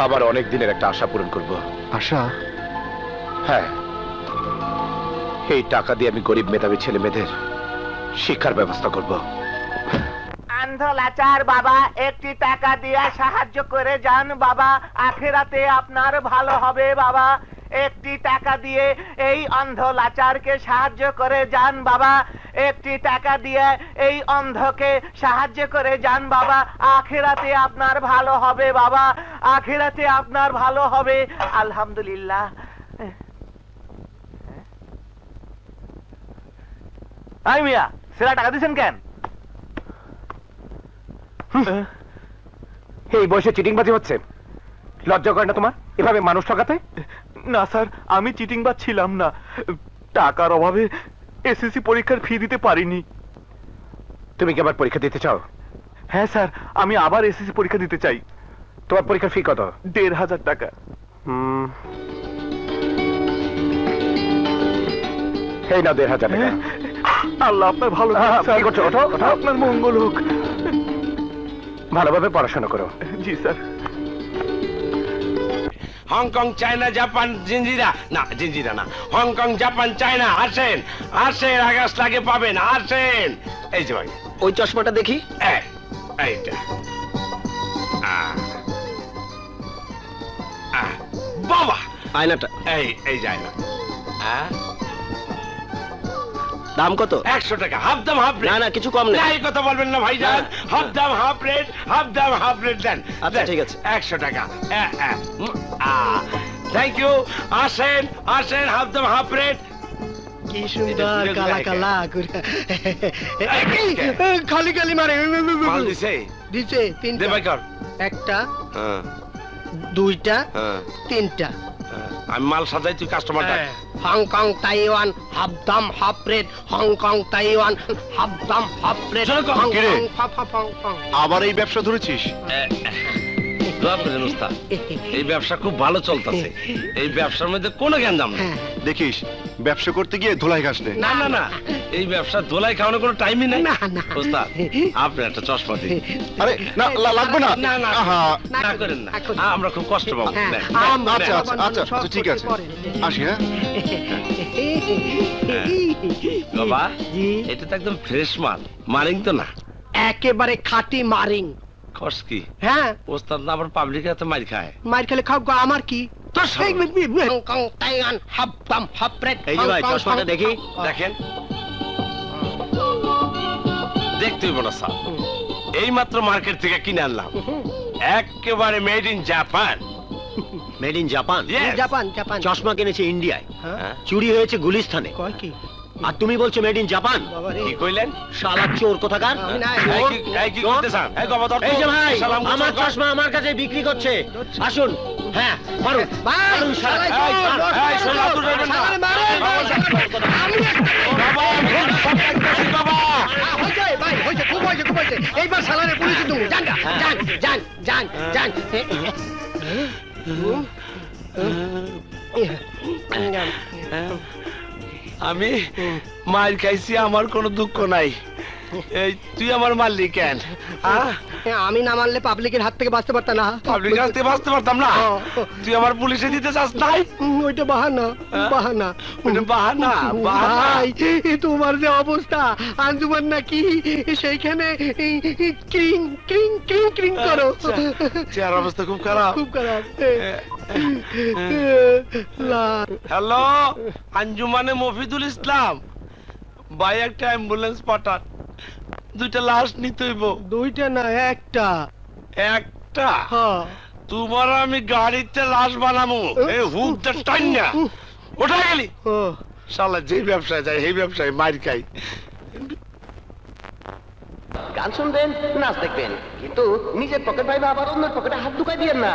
Speaker 12: আবার অনেক দিনের একটা আশা পূরণ করব।
Speaker 11: আশা?
Speaker 12: হ্যাঁ, এই টাকা দিয়ে আমি গরিব মেধাবী ছেলে মেয়েদের শিক্ষার ব্যবস্থা করব।
Speaker 7: অন্ধ লাচার বাবা, একটি টাকা দিয়ে সাহায্য করে যান বাবা, আখিরাতে আপনার ভালো হবে বাবা। একটি টাকা দিয়ে এই অন্ধ লাচারকে সাহায্য করে যান বাবা। একটি টাকা দিয়ে এই অন্ধকে সাহায্য করে যান বাবা, আখিরাতে আপনার ভালো হবে বাবা, আখিরাতে আপনার ভালো হবে। আলহামদুলিল্লাহ। আই মিয়া, সেরা টাকা দিছেন কেন?
Speaker 12: এই বয়সে চিটিংবাজি হচ্ছে, লজ্জা করে না তোমার এভাবে মানুষ ঠকাতে?
Speaker 3: না স্যার, আমি চিটিংবাজ ছিলাম না, টাকার অভাবে এসএসসি পরীক্ষার ফি দিতে পারিনি।
Speaker 12: তুমি কি আবার পরীক্ষা দিতে চাও?
Speaker 3: হ্যাঁ স্যার, আমি আবার এসএসসি পরীক্ষা দিতে চাই।
Speaker 12: তোমার পরীক্ষার ফি কত?
Speaker 3: ১,৫০০ টাকা।
Speaker 12: এই না ১,৫০০ টাকা।
Speaker 3: আল্লাহ আপনার ভালো করুক, স্যার।
Speaker 12: কি করছো? ওঠো, ওঠো।
Speaker 3: আপনার মঙ্গল হোক।
Speaker 12: ভালোভাবে পড়াশোনা করো।
Speaker 3: Ji sir.
Speaker 2: Hong Kong, China, Japan, Jinjira না, জিঞ্জিরা না, হংকং, জাপান, চায়না, আসেন আসেন, আগস্ট লাগে পাবেন, আসেন। এই যে ভাই,
Speaker 7: ওই চশমাটা দেখি।
Speaker 2: এইটা বাবা,
Speaker 7: আয়নাটা
Speaker 2: এই যায় না।
Speaker 7: দাম কত?
Speaker 2: 100 টাকা, হাফ দাম হাফ রেট।
Speaker 7: না না, কিছু কম নেই।
Speaker 2: এই কথা বলবেন না ভাইজান, হাফ দাম হাফ রেট, হাফ দাম হাফ রেট দেন।
Speaker 7: আচ্ছা ঠিক আছে,
Speaker 2: 100 টাকা। Thank you. আসেন আসেন, হাফ দাম হাফ রেট।
Speaker 7: কি সুন্দর কালা কালা খালি খালি মারে।
Speaker 2: মাল দিছে?
Speaker 7: দিছে 3টা।
Speaker 2: দে ভাই কর।
Speaker 7: 1টা, 2টা, 3টা।
Speaker 2: আমি মাল সাজাই, তুই কাস্টমার ডাক।
Speaker 7: হংকং, তাইওয়ান, হাফ দাম half rate. Hong Kong, Taiwan, half দাম হাফ রেট।
Speaker 11: আবার এই ব্যবসা ধরেছিস?
Speaker 2: এই ব্যবসা খুব ভালো চলতেছে, এই ব্যবসার মধ্যে কোনো জ্ঞানদাম নেই।
Speaker 11: দেখিস ব্যবসা করতে গিয়ে ধুলাই ঘাস নেই।
Speaker 2: না না না, এই ব্যবসা ধোলাই খাওয়ানোর কোনো টাইমই নেই। ওস্তাদ, আপনি একটা চশমা দিন।
Speaker 11: আরে না, লাগবে না।
Speaker 2: না না
Speaker 11: আহা,
Speaker 2: না করেন না, আমরা খুব কষ্ট পাবো।
Speaker 11: আচ্ছা আচ্ছা আচ্ছা আচ্ছা, ঠিক আছে, আসি। হ্যাঁ
Speaker 2: বাবা, এটা তো একদম ফ্রেশ মাল, মারিং তো না?
Speaker 7: একেবারে খাঁটি মারিং।
Speaker 2: খস কি?
Speaker 7: হ্যাঁ,
Speaker 2: ওস্তাদ না আবার পাবলিক এত মার খায়?
Speaker 7: মার খেলে খাও, আমার কি? হংকং, তাইওয়ান, হাফ দাম হাফ রেট। এই যে ভাই, চশমাটা দেখি।
Speaker 2: দেখেন, দেখতেই বলো স্যার, এই মাত্র মার্কেট থেকে কিনে আনলাম, একেবারে made in Japan.
Speaker 9: Made in Japan?
Speaker 7: Japan Japan.
Speaker 9: চশমা কিনেছে ইন্ডিয়ায়, চুরি হয়েছে গুলিস্তানে।
Speaker 7: কয় কি?
Speaker 9: আর তুমি বলছো মেড ইন জাপান?
Speaker 2: কি কইলেন?
Speaker 9: শালা চোর কোথাকার! এই যে ভাই, আমার চশমা আমার কাছে বিক্রি করছে, আসুন। হ্যাঁ মারুন, মারুন শালা।
Speaker 7: এইবার শালারে পুলিশে তুমি যান যান যান যান যান।
Speaker 2: আমি মার খাইছি, আমার কোনো দুঃখ নাই। এই তুই আমার মারলি কেন?
Speaker 7: আমি না মারলে পাবলিকের হাত থেকে বাঁচতে পারতাম না।
Speaker 2: পাবলিকের হাত থেকে বাঁচতে পারতাম না? তুই আমার পুলিশে দিতে চাস নাই?
Speaker 7: ওইটা বাহানা, বাহানা,
Speaker 2: বাহানা।
Speaker 7: ভাই, তোমার যে অবস্থা, আঞ্জুমান নাকি সেইখানে ক্রিং ক্রিং ক্রিং ক্রিং করো।
Speaker 2: চেহার অবস্থা খুব খারাপ,
Speaker 7: খুব খারাপ।
Speaker 2: হ্যালো, আঞ্জুমানে মফিদুল ইসলাম ভাই, একটা অ্যাম্বুলেন্স পাঠান, 2টা লাশ নিতে হইব।
Speaker 7: 2টা না, 1টা।
Speaker 2: 1টা? তোমার আমি গাড়িতে লাশ বানাবো, এই হুকটা টান না ওঠা গেলি। শালা যেই ব্যবসায় যায় সেই ব্যবসায় মার খাই।
Speaker 14: গান শুনবেন, নাচ দেখবেন, কিন্তু নিজের পকেট ভাইবা আবার অন্যের পকেটে হাত ঢুকাই দিয়েন না।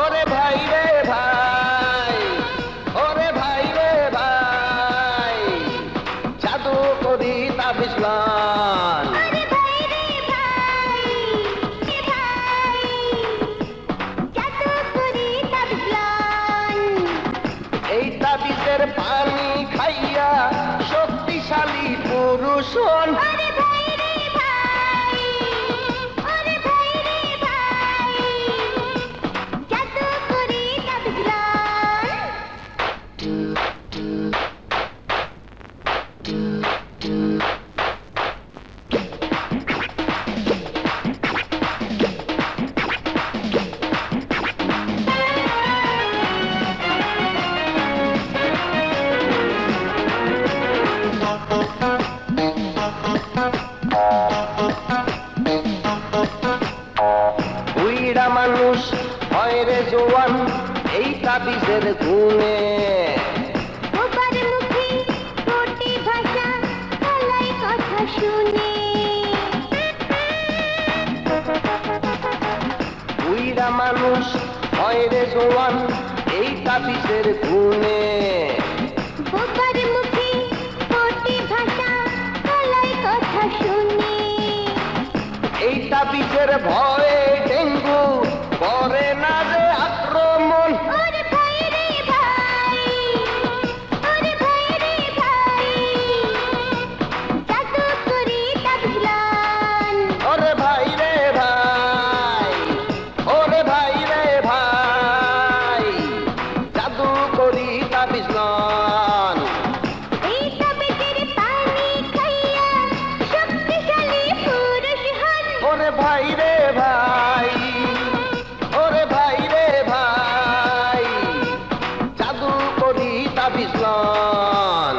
Speaker 14: ওরে ভাই রে ভাই, ওরে ভাই রে ভাই, জাদু করি তাবিজ গান। এই তাবিজের পানি খাইয়া শক্তিশালী পুরুষ হন। বুইড়া মানুষ হয় রে জোয়ান এই তাবিজের গুণে।
Speaker 6: মুখে কোটি ভাষা
Speaker 14: মানুষ হয় রে জোয়ান এই তাবিজের গুণে।
Speaker 6: বোবার মুখে কোটি ভাষা গলায় কথা শুনি,
Speaker 14: এই তাবিজের ভয়ে ডেঙ্গু করে না রে আক্রমণ।
Speaker 6: ওরে ভাই রে ভাই, ওরে ভাই রে ভাই, জাদু করি তাবিজলান।
Speaker 14: ওরে ভাই রে ভাই, ওরে ভাই রে ভাই, জাদু করি তাবিজলান।
Speaker 6: এই তাবিজের পানি খাইয়া শক্তিশালী পুরুষ হন।
Speaker 14: ওরে ভাই রে ভাই, ওরে ভাই রে ভাই, জাদু করি তাবিজলান।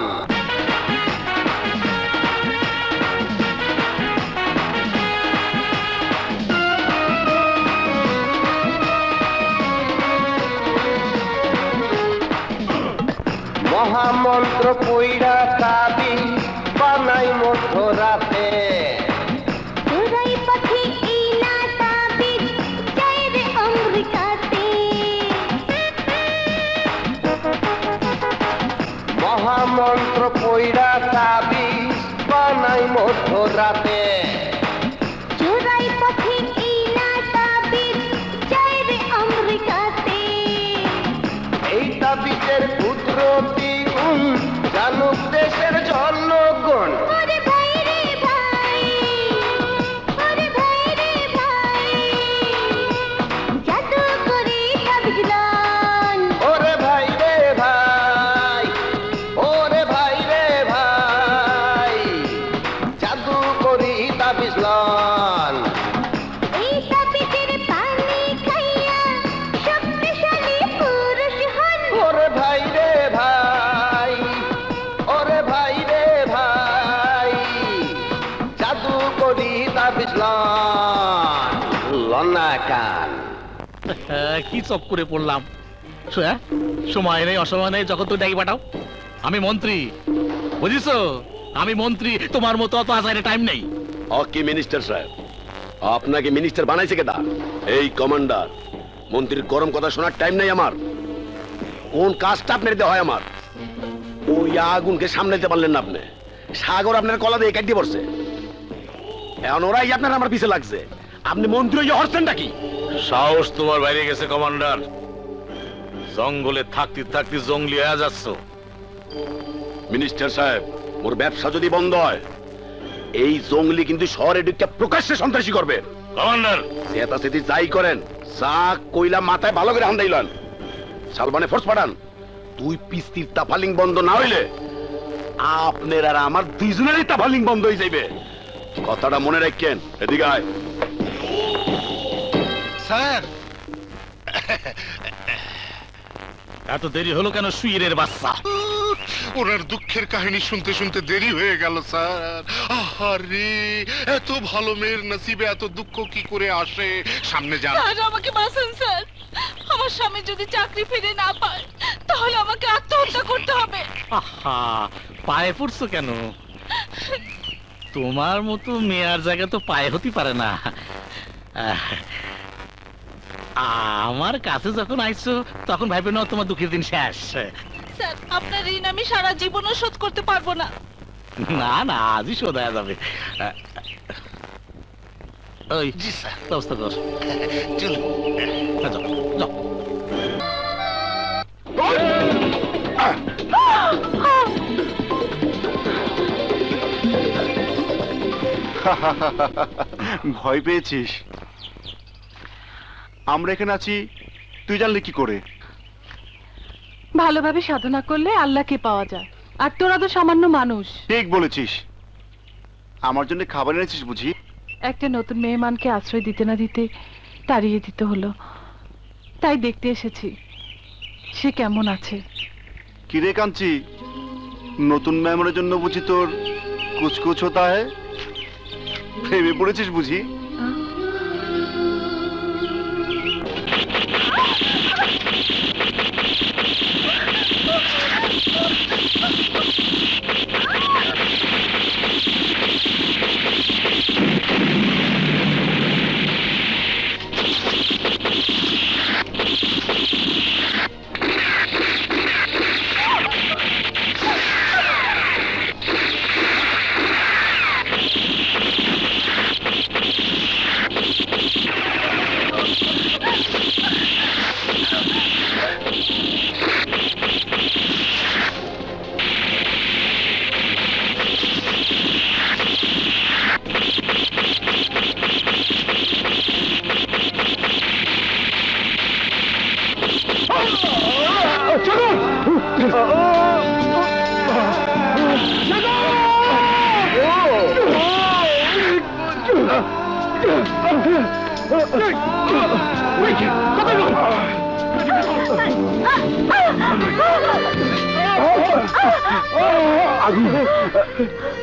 Speaker 14: মহামন্ত্র পইড়া তাবিজ বানাই মধ্যরাতে।
Speaker 6: চোরাই পাখি এই না তাবিজ যায় রে আমেরিকাতে।
Speaker 14: মহামন্ত্র পইড়া তাবিজ বানাই মধ্যরাতে।
Speaker 6: চোরাই পাখি এই না তাবিজ যায় রে আমেরিকাতে।
Speaker 14: এই তাবিজের কুদরতি গুণ জানুক দেশের জনগণ।
Speaker 6: ওরে ভাই রে ভাই, ওরে ভাই রে ভাই, জাদু করি তাবিজলান।
Speaker 14: ওরে ভাই রে ভাই, ওরে ভাই রে ভাই, জাদু করি তাবিজলান।
Speaker 6: এই তাবিজের পানি খাইয়া শক্তিশালী পুরুষ হন।
Speaker 14: ওরে ভাই রে ভাই, ওরে ভাই রে ভাই, জাদু করি তাবিজলান। লনাকান
Speaker 10: কি চপ করে পড়লাম। সময় নেই অসময় নেই, যখন তুই ডাকি পাঠাও। আমি মন্ত্রী, বুঝিস? আমি মন্ত্রী, তোমার মতো অত আসারে টাইম নেই।
Speaker 2: কি মিনিস্টার সাহেব, আপনাকে মিনিস্টার বানাইছে কেডা? এই কমান্ডার। মন্ত্রীর গরম কথা শোনার টাইম নাই আমার। কোন কাজটা আপনার দিতে হয় আমার? ওই আগুনকে সামলাইতে পারলেন না আপনি। সাগর আপনার কলা দিয়ে কাটিয়ে পড়ছে। এখন ওরাই আপনার আমার পিছে লাগছে। আপনি মন্ত্রী হয়ে হচ্ছেনটা কি? সাহস তোমার বাইরে গেছে কমান্ডার। জঙ্গলে থাকতে থাকতে জঙ্গলি হয়ে যাচ্ছ। মিনিস্টার সাহেব, মোর ব্যবসা যদি বন্ধ হয়, এই জঙ্গলি কিন্তু শহরে ঢুকে প্রকাশ্যে সন্ত্রাসী করবে। কমান্ডার, সেটা সেটি যাই করেন, চা কইলা মাথায় ভালো করে হান্দাইলেন। সালমানে ফোর্স পাঠান। দুই পিস্তির তাফালিং বন্ধ না হইলে আপনার আর আমার দুইজনেরই তাফালিং বন্ধ হয়ে যাইবে। কথাটা মনে রাখেন। এদিকে আয়।
Speaker 3: স্যার,
Speaker 10: এত দেরি হলো কেন শুইরের বাচ্চা?
Speaker 15: ওনার দুঃখের কাহিনী শুনতে শুনতে দেরি হয়ে গেল স্যার। আহারে, এত ভালো মেয়ের নসিবে এত দুঃখ কি করে আসে? সামনে যান।
Speaker 13: স্যার, আমাকে বাঁচান স্যার। আমার স্বামী যদি চাকরি ফিরে না পায় তাহলে আমাকে আত্মহত্যা করতে হবে।
Speaker 10: আহা, পায়ে পড়ছো কেন? তোমার মতো মেয়ার জায়গা তো পায়ে হতে পারে না। আমার কাছে যখন আইছো তখন ভাইবে না তোমার দুঃখের দিন শেষ।
Speaker 13: স্যার, আপনার ঋণ আমি সারা জীবনও শোধ করতে পারবো না।
Speaker 10: না না, আজই শোধ হয়ে যাবে। ওই জি স্যার, ব্যবস্থা কর।
Speaker 15: চলুন।
Speaker 10: যাও যাও।
Speaker 11: ভয় পেয়েছিস? আমরা এখানে আছি, তুই জানলি কি করে?
Speaker 5: ভালোভাবে সাধনা করলে আল্লাহকে পাওয়া যায়, আর তোরা তো সামান্য মানুষ।
Speaker 11: ঠিক বলেছিস। আমার জন্য খাবার এনেছিস বুঝি?
Speaker 5: একটা নতুন মেহমানকে আশ্রয় দিতে না দিতে তাড়িয়ে দিতে হলো, তাই দেখতে এসেছি সে কেমন আছে।
Speaker 11: কিরে কাঞ্চি, নতুন মেহমানের জন্য বুঝি তোর কুচকুচ হতা হয়? প্রেমে পড়েছিস বুঝি?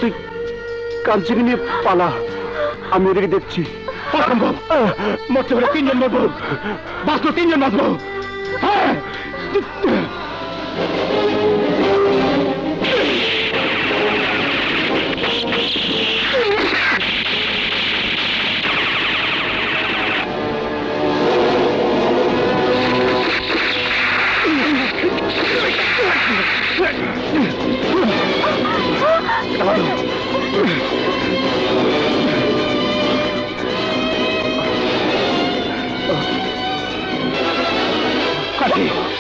Speaker 3: তুই কাঞ্চিকে নিয়ে পালা, আমি এদিকে দেখছি। মরতে হলে 3 জন মরবো, বাঁচলো 3 জন বাঁচবো।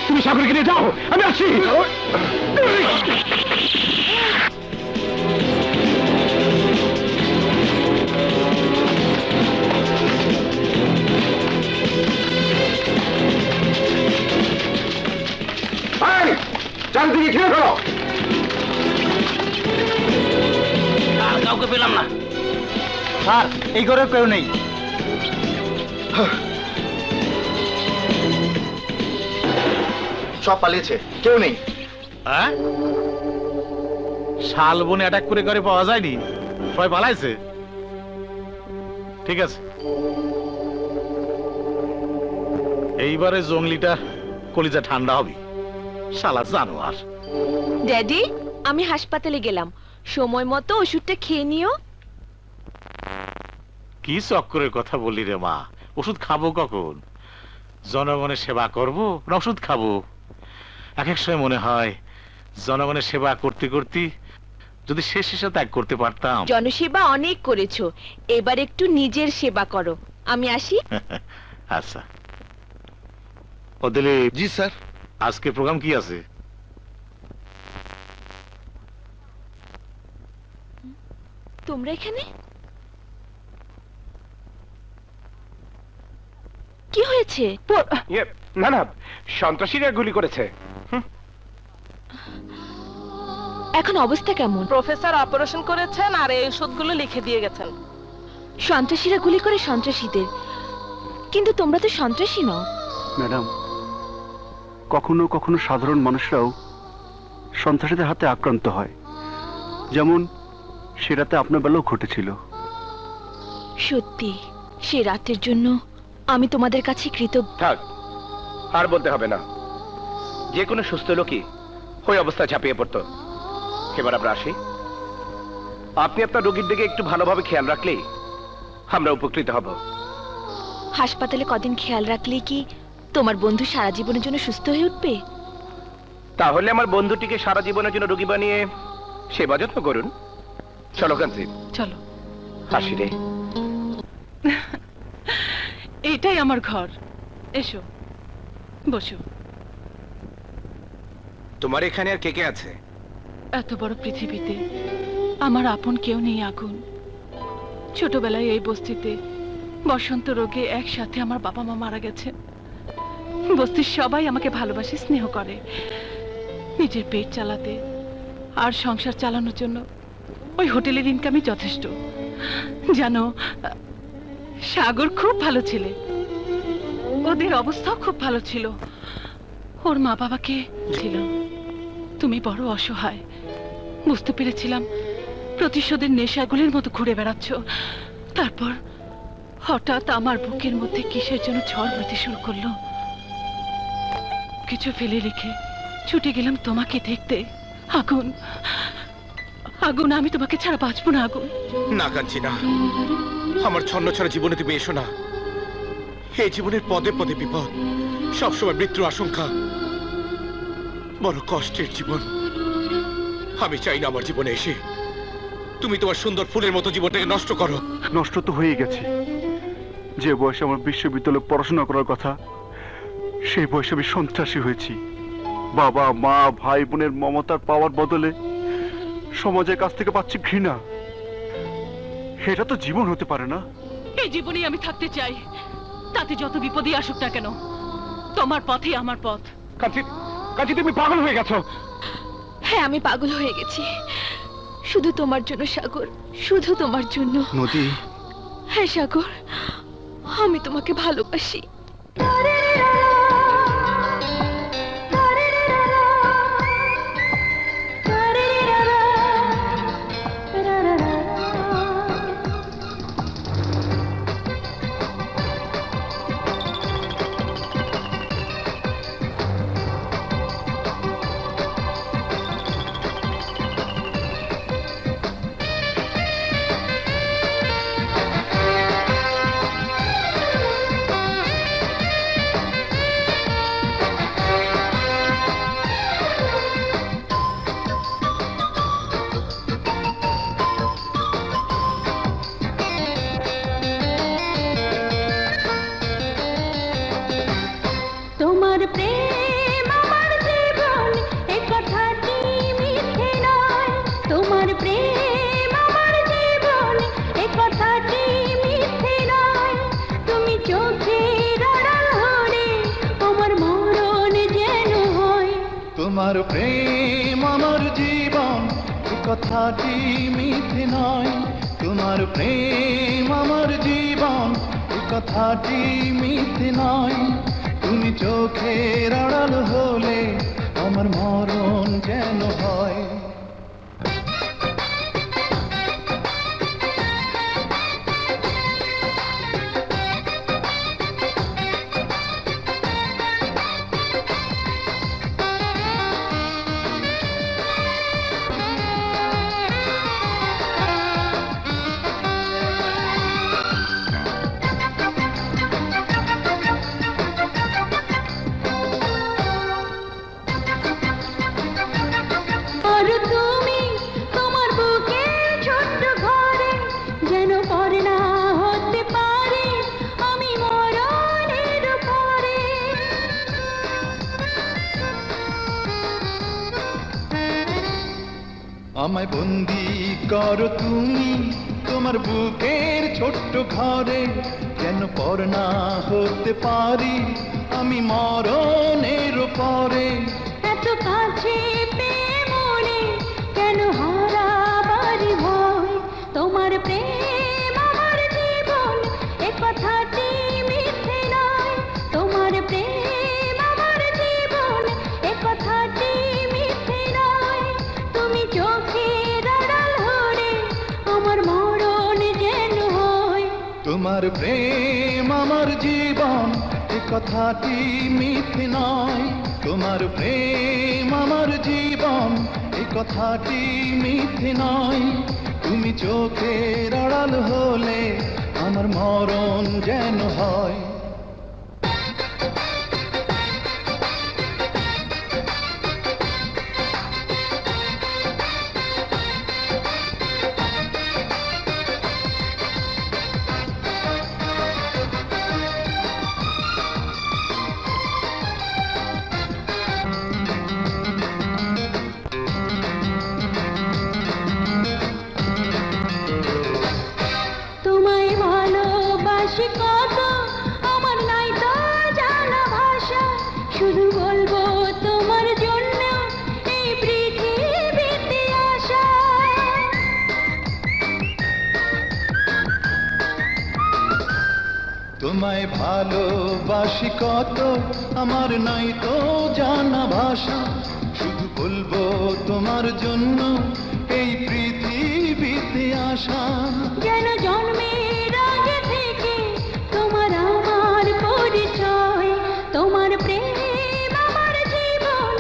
Speaker 3: তুমি সাগরকে নিয়ে যাও, আমি আসছি। চারিদিকে ঘিরে ফেলো।
Speaker 10: আর কাউকে পেলাম না
Speaker 3: স্যার, এই ঘরে কেউ নেই। সব পালিয়েছে, কেউ নেই।
Speaker 10: হ্যাঁ, শালবনে অ্যাটাক করে করে পাওয়া যায়নি, সবাই পালাইছে। ঠিক আছে, এইবারে জঙ্গলিটা কলিজা ঠান্ডা হবে। শালা জানোয়ার।
Speaker 13: ড্যাডি, আমি হাসপাতালে গেলাম, সময় মতো ওষুধটা খেয়ে নিও।
Speaker 10: কি চক্করের কথা বললি রে মা? ওষুধ খাবো কখন? জনগণের সেবা করব না ওষুধ খাবো? এক এক সময় মনে হয় জনগণের সেবা করতে করতে যদি শেষ শেষে ত্যাগ করতে পারতাম।
Speaker 13: জনসেবা অনেক করেছো, এবার একটু নিজের সেবা করো। আমি আসি।
Speaker 10: আচ্ছা। ও দিলীপ।
Speaker 15: জি স্যার।
Speaker 10: আজকে প্রোগ্রাম কি আছে?
Speaker 13: তোমরা এখানে কি হয়েছে?
Speaker 3: না না, সন্ত্রাসীরা গুলি করেছে।
Speaker 13: এখন অবস্থা কেমন?
Speaker 5: প্রফেসর অপারেশন করেছেন আর এই ওষুধগুলো লিখে দিয়ে গেছেন।
Speaker 13: সন্ত্রাসীরা গুলি করে সন্ত্রাসীদের, কিন্তু তোমরা তো সন্ত্রাসী নও।
Speaker 11: ম্যাডাম, কখনো কখনো সাধারণ মানুষরাও সন্ত্রাসীদের হাতে আক্রান্ত হয়, যেমন সে রাতে আপনার বেলাও ঘটেছিল।
Speaker 13: সত্যি, সে রাতের জন্য আমি তোমাদের কাছে কৃতজ্ঞ।
Speaker 12: থাক, আর বলতে হবে না। যে কোনো সুস্থ লোকই ওই অবস্থায় ঝাঁপিয়ে পড়তো। এবার আমরা আসি। আপনি আপনার রোগীর দিকে একটু ভালোভাবে খেয়াল রাখলেই আমরা উপকৃত হব।
Speaker 13: হাসপাতালে কদিন খেয়াল রাখলে কি তোমার বন্ধু সারা জীবনের জন্য সুস্থ হয়ে উঠবে?
Speaker 12: তাহলে আমার বন্ধুটিকে সারা জীবনের জন্য রোগী বানিয়ে সেবা যত্ন করুন। চলো কাঞ্চি,
Speaker 5: চলো।
Speaker 12: আসি রে।
Speaker 5: এটাই আমার ঘর, এসো বসো।
Speaker 12: তোমার এখানে আর কে কে আছে?
Speaker 5: এত বড় পৃথিবীতে আমার আপন কেউ নেই আগুন। ছোটবেলায় এই বস্তিতে বসন্ত রোগে একসাথে আমার বাবা মা মারা গেছে। বস্তির সবাই আমাকে ভালোবাসে, স্নেহ করে। নিজের পেট চালাতে আর সংসার চালানোর জন্য ওই হোটেলের ইনকামই যথেষ্ট। জানো, সাগর খুব ভালো ছেলে, ওদের অবস্থাও খুব ভালো ছিল। ওর মা বাবাকে ছিল। তুমি বড় অসহায়, বুঝতে পেরেছিলাম প্রতিশোধের নেশাগুলির মতো ঘুরে বেড়াচ্ছ। তারপর হঠাৎ আমার বুকের মধ্যে কিসের জন্য ঝড় বইতে শুরু করলো। কিছু ফেলে রেখে ছুটে গেলাম তোমাকে দেখতে। আগুন, আগুন, আমি তোমাকে ছাড়া বাঁচবো না। আগুন,
Speaker 12: না কাঞ্চি না, আমার ছন্ন ছড়া জীবনে তুমি এসো না। এই জীবনের পদে পদে বিপদ, সবসময় মৃত্যুর আশঙ্কা, বড় কষ্টের জীবন। আমি চাই না আমার জীবনে এসে তুমি তোমার সুন্দর ফুলের মতো জীবনটাকে নষ্ট করো।
Speaker 11: নষ্ট তো হয়ে গেছে। যে বয়সে আমার বিশ্ববিদ্যালয়ে পড়াশোনা করার কথা, সেই বয়সে আমি সন্ত্রাসী হয়েছি। বাবা মা ভাই বোনের মমতার পাওয়ার বদলে সমাজের কাছ থেকে পাচ্ছি ঘৃণা। এটা তো জীবন হতে পারে না।
Speaker 5: এই জীবনেই আমি থাকতে চাই, তাতে যত বিপদই আসুক না কেন। তোমার পথই আমার পথ।
Speaker 3: কাঞ্চি, কাঞ্চি, তুমি পাগল হয়ে গেছো।
Speaker 13: হ্যাঁ, আমি পাগল হয়ে গেছি, শুধু তোমার জন্য সাগর, শুধু তোমার জন্য।
Speaker 11: নদী,
Speaker 13: হ্যাঁ সাগর, আমি তোমাকে ভালোবাসি।
Speaker 6: তোমার প্রেম আমার জীবন, এ কথাটি মিথ্যে নয়। তোমার প্রেম আমার জীবন, এ কথাটি মিথ্যে নয়। তুমি চোখের আড়াল হলে আমার মরণ যেন হয়।
Speaker 16: তোমার প্রেম আমার জীবন, এ কথাটি মিথ্যে নয়। তোমার প্রেম আমার জীবন, এ কথাটি মিথ্যে নয়। তুমি চোখের আড়াল হলে আমার মরণ যেন হয়।
Speaker 6: আর তুমি তোমার বুকের ছোট্ট ঘরে যেন পরে না হতে পারে আমি মরণের পরে।
Speaker 16: আমায় বন্দি করো তুমি তোমার বুকের ছোট্ট ঘরে, যেন পর না হতে পারি আমি মরণের পরে।
Speaker 6: এত কাছে পেয়ে মনে কেন হারাবারি ভয়। তোমার প্রেম আমার জীবন, এ কথাটি মিথ্যে নয়। তোমার প্রেম আমার জীবন, এ কথাটি মিথ্যে নয়। তুমি চোখের আড়াল হলে আমার মরণ যেন হয়।
Speaker 16: তোমার প্রেম আমার জীবন, এ কথাটি মিথ্যে নয়। তোমার প্রেম আমার জীবন, এ কথাটি মিথ্যে নয়। তুমি চোখের আড়াল হলে আমার মরণ যেন হয়।
Speaker 6: তোমায় ভালোবাসি কত, আমার নাই তো জানা ভাষা। শুধু বলবো তোমার জন্য এই পৃথিবীতে আসা।
Speaker 16: তোমায় ভালোবাসি কত, আমার নাই তো জানা ভাষা। শুধু বলবো তোমার জন্য এই পৃথিবীতে আসা।
Speaker 6: যেন জন্মের আগে থেকে তোমার আমার পরিচয়। তোমার প্রেম আমার জীবন,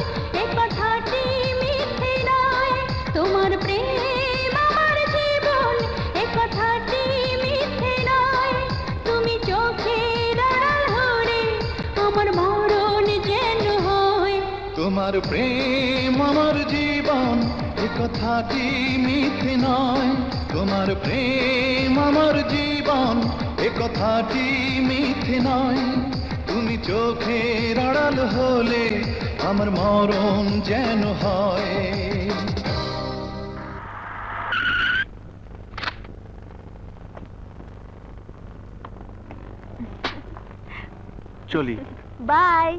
Speaker 6: এ কথাটি মিথ্যে নয়। তোমার প্রেম আমার জীবন, এ কথাটি মিথ্যে নয়। তুমি চোখের আড়াল হলে আমার মরণ যেন হয়।
Speaker 16: তোমার প্রেম আমার জীবন, এ কথাটি মিথ্যে নয়। তোমার প্রেম আমার জীবন, এ কথাটি মিথ্যে নয়। তুমি চোখের আড়াল হলে আমার মরণ যেন হয়।
Speaker 11: চলি।
Speaker 17: বাই।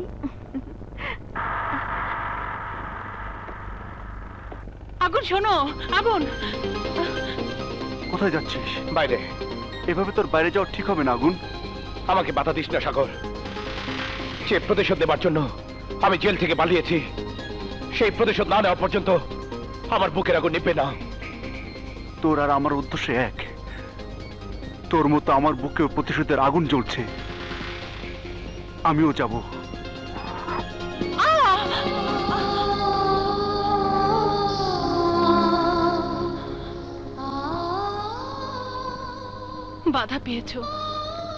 Speaker 5: আগুন শোনো, আগুন।
Speaker 11: কোথায় যাচ্ছিস?
Speaker 3: বাইরে
Speaker 11: এভাবে তোর বাইরে যাওয়া ঠিক হবে না আগুন।
Speaker 3: আমাকে বাধা দিস না সাগর। যে প্রতিশোধ নেবার জন্য আমি জেল থেকে পালিয়েছি, সেই প্রতিশোধ না নেওয়া পর্যন্ত আমার বুকের আগুন নিভবে না।
Speaker 11: তোর আর আমার উদ্দেশ্য এক। তোর মতো আমার বুকে প্রতিশোধের আগুন জ্বলছে, আমিও যাব।
Speaker 13: বাধা পেয়েছো,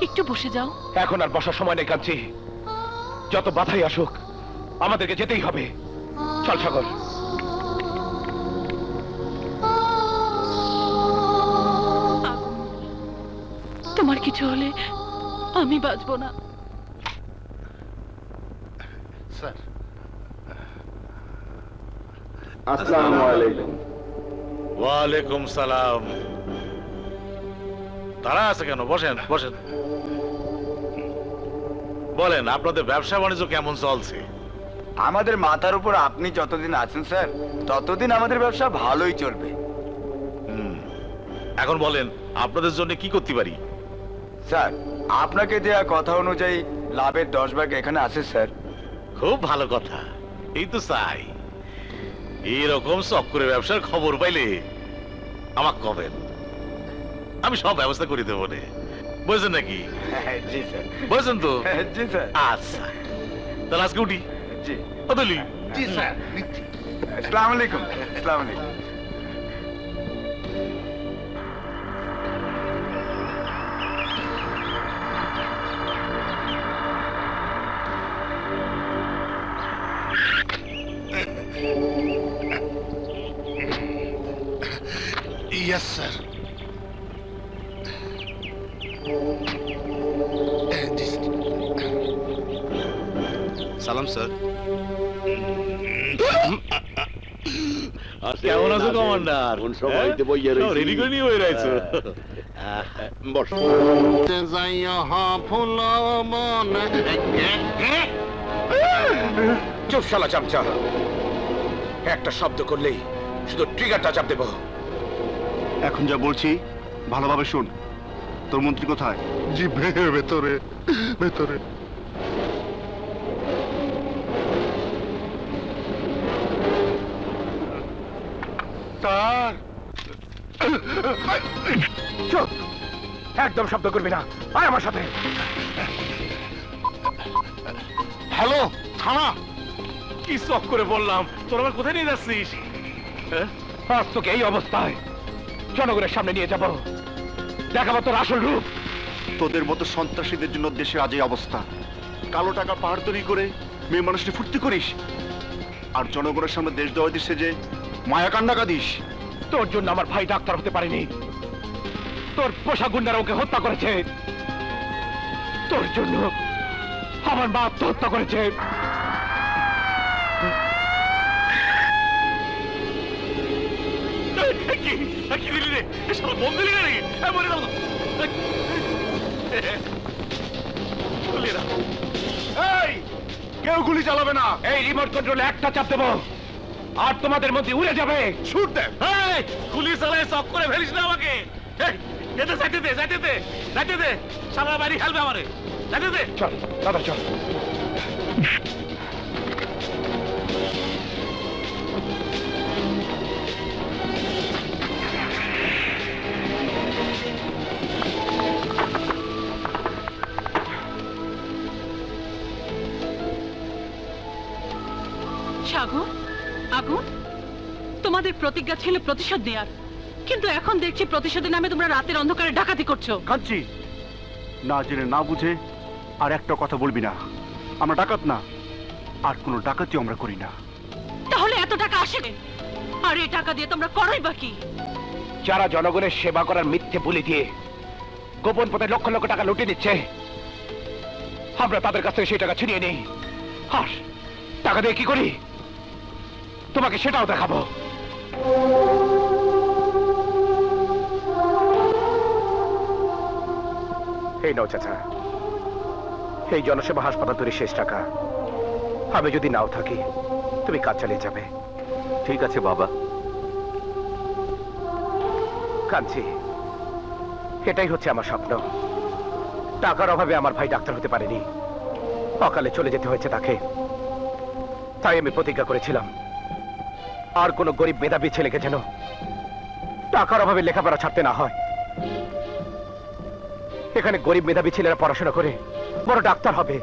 Speaker 13: একটু বসে যাও।
Speaker 3: এখন আর বসার সময় নেই কাঞ্চি, যত বাধাই আসুক আমাদেরকে যেতেই হবে। চল সাগর।
Speaker 13: তোমার কিছু হলে আমি বাঁচবো না।
Speaker 15: স্যার
Speaker 4: আসসালামু আলাইকুম।
Speaker 10: ওয়ালাইকুম সালাম। তারা আছে কেন? বসেন বসেন। বলেন, আপনাদের ব্যবসা বাণিজ্য কেমন চলছে?
Speaker 17: আমাদের মাথার উপর আপনি যতদিন আছেন স্যার, ততদিন আমাদের ব্যবসা ভালোই চলবে।
Speaker 10: এখন বলেন, আপনাদের জন্য কি করতে পারি?
Speaker 17: স্যার, আপনাকে দেয়া কথা অনুযায়ী লাভের 10 ভাগ এখানে আছে স্যার।
Speaker 10: খুব ভালো কথা, এই তো চাই। এইরকম চক্করে ব্যবসার খবর পাইলে আমাকে কবেন, আমি সব ব্যবস্থা করে দেবো। বুঝছেন নাকি?
Speaker 17: জি স্যার।
Speaker 10: বুঝছেন তো?
Speaker 17: জি স্যার।
Speaker 10: আচ্ছা, তাহলে আজকে উঠি।
Speaker 17: জি
Speaker 10: বদলি।
Speaker 17: জি স্যার। আসসালামু আলাইকুম। আসসালামু আলাইকুম।
Speaker 15: Yes sir. সালাম স্যার।
Speaker 10: কেমন আছো কমান্ডার? রেডি করে নিয়ে হয়ে রয়েছে।
Speaker 3: চুপ শালা চামচা, একটা শব্দ করলেই শুধু ট্রিগারটা চাপ দেব।
Speaker 11: এখন যা বলছি ভালোভাবে শুন। তোর মন্ত্রী কোথায়?
Speaker 15: জি ভেতরে ভেতরে।
Speaker 3: স্যার চুপ, একদম শব্দ করবি না। আয় আমার সাথে।
Speaker 15: হ্যালো থানা।
Speaker 3: কি শখ করে বললাম, তোর আবার কোথায় নিয়ে যাচ্ছিস? আজ তোকে এই অবস্থায় জনগণের সামনে নিয়ে যাব, দেখাবো তোর আসল রূপ।
Speaker 11: তোদের মতো সন্ত্রাসীদের জন্য দেশে আজ এই অবস্থা। কালো টাকা পাহাড় তৈরি করে মেয়ে মানুষকে ফুর্তি করিস, আর জনগণের সামনে দেশ দেওয়া দিচ্ছে যে মায়া কান্না কাঁদিস।
Speaker 3: তোর জন্য আমার ভাই ডাক্তার হতে পারেনি, তোর পোষা গুন্ডারা ওকে হত্যা করেছে। তোর জন্য আমার মা আত্মহত্যা করেছে। কি দিলি রে? এসব বন্ধ দিলি না নাকি? মরে যাবো। এই কেউ গুলি চালাবে না। এই রিমোট কন্ট্রোলে একটা চাপ দেবো আর তোমাদের মধ্যে উড়ে যাবে। ছুট দে। গুলি চালায় চক করে ফেলিস না আমাকে। যেতে যাইতে দে, যাইতে দে, যাইতে দে। সারা বাড়ি খেলবে আমারে। যাইতে দে। চল দাদা চল।
Speaker 13: সাগর, আগুন, তোমাদের প্রতিজ্ঞা ছিল প্রতিশোধ নেয়ার, কিন্তু এখন দেখছি প্রতিশোধের নামে তোমরা রাতের অন্ধকারে ডাকাতি করছো।
Speaker 11: কাঞ্চি, না জেনে না বুঝে আর একটা কথা বলবি না। আমরা ডাকাত না, আর কোনো ডাকাতিও আমরা করি না।
Speaker 13: তাহলে এত টাকা আসে কে? আর এই টাকা দিয়ে তোমরা করোই বা কি?
Speaker 3: যারা জনগণের সেবা করার মিথ্যে বলে দিয়ে গোপন পথে লক্ষ লক্ষ টাকা লুটে নিচ্ছে, আমরা তাদের কাছ থেকে সেই টাকা ছিনিয়ে নেই। আর টাকা দিয়ে কি করি তোমাকে সেটাও দেখাবো। এই নাও চাচা, এই জনসেবা হাসপাতাল তৈরি শেষ টাকা। আমি যদি নাও থাকি তুমি কাজ চালিয়ে যাবে।
Speaker 9: ঠিক আছে বাবা।
Speaker 3: কাঞ্চি, এটাই হচ্ছে আমার স্বপ্ন। টাকার অভাবে আমার ভাই ডাক্তার হতে পারেনি, অকালে চলে যেতে হয়েছে তাকে। তাই আমি প্রতিজ্ঞা করেছিলাম আর কোনো গরিব মেধাবী ছেলেকে যেন টাকার অভাবে লেখাপড়া ছাড়তে না হয়। এখানে গরিব মেধাবী ছেলেরা পড়াশোনা করে বড় ডাক্তার হবে।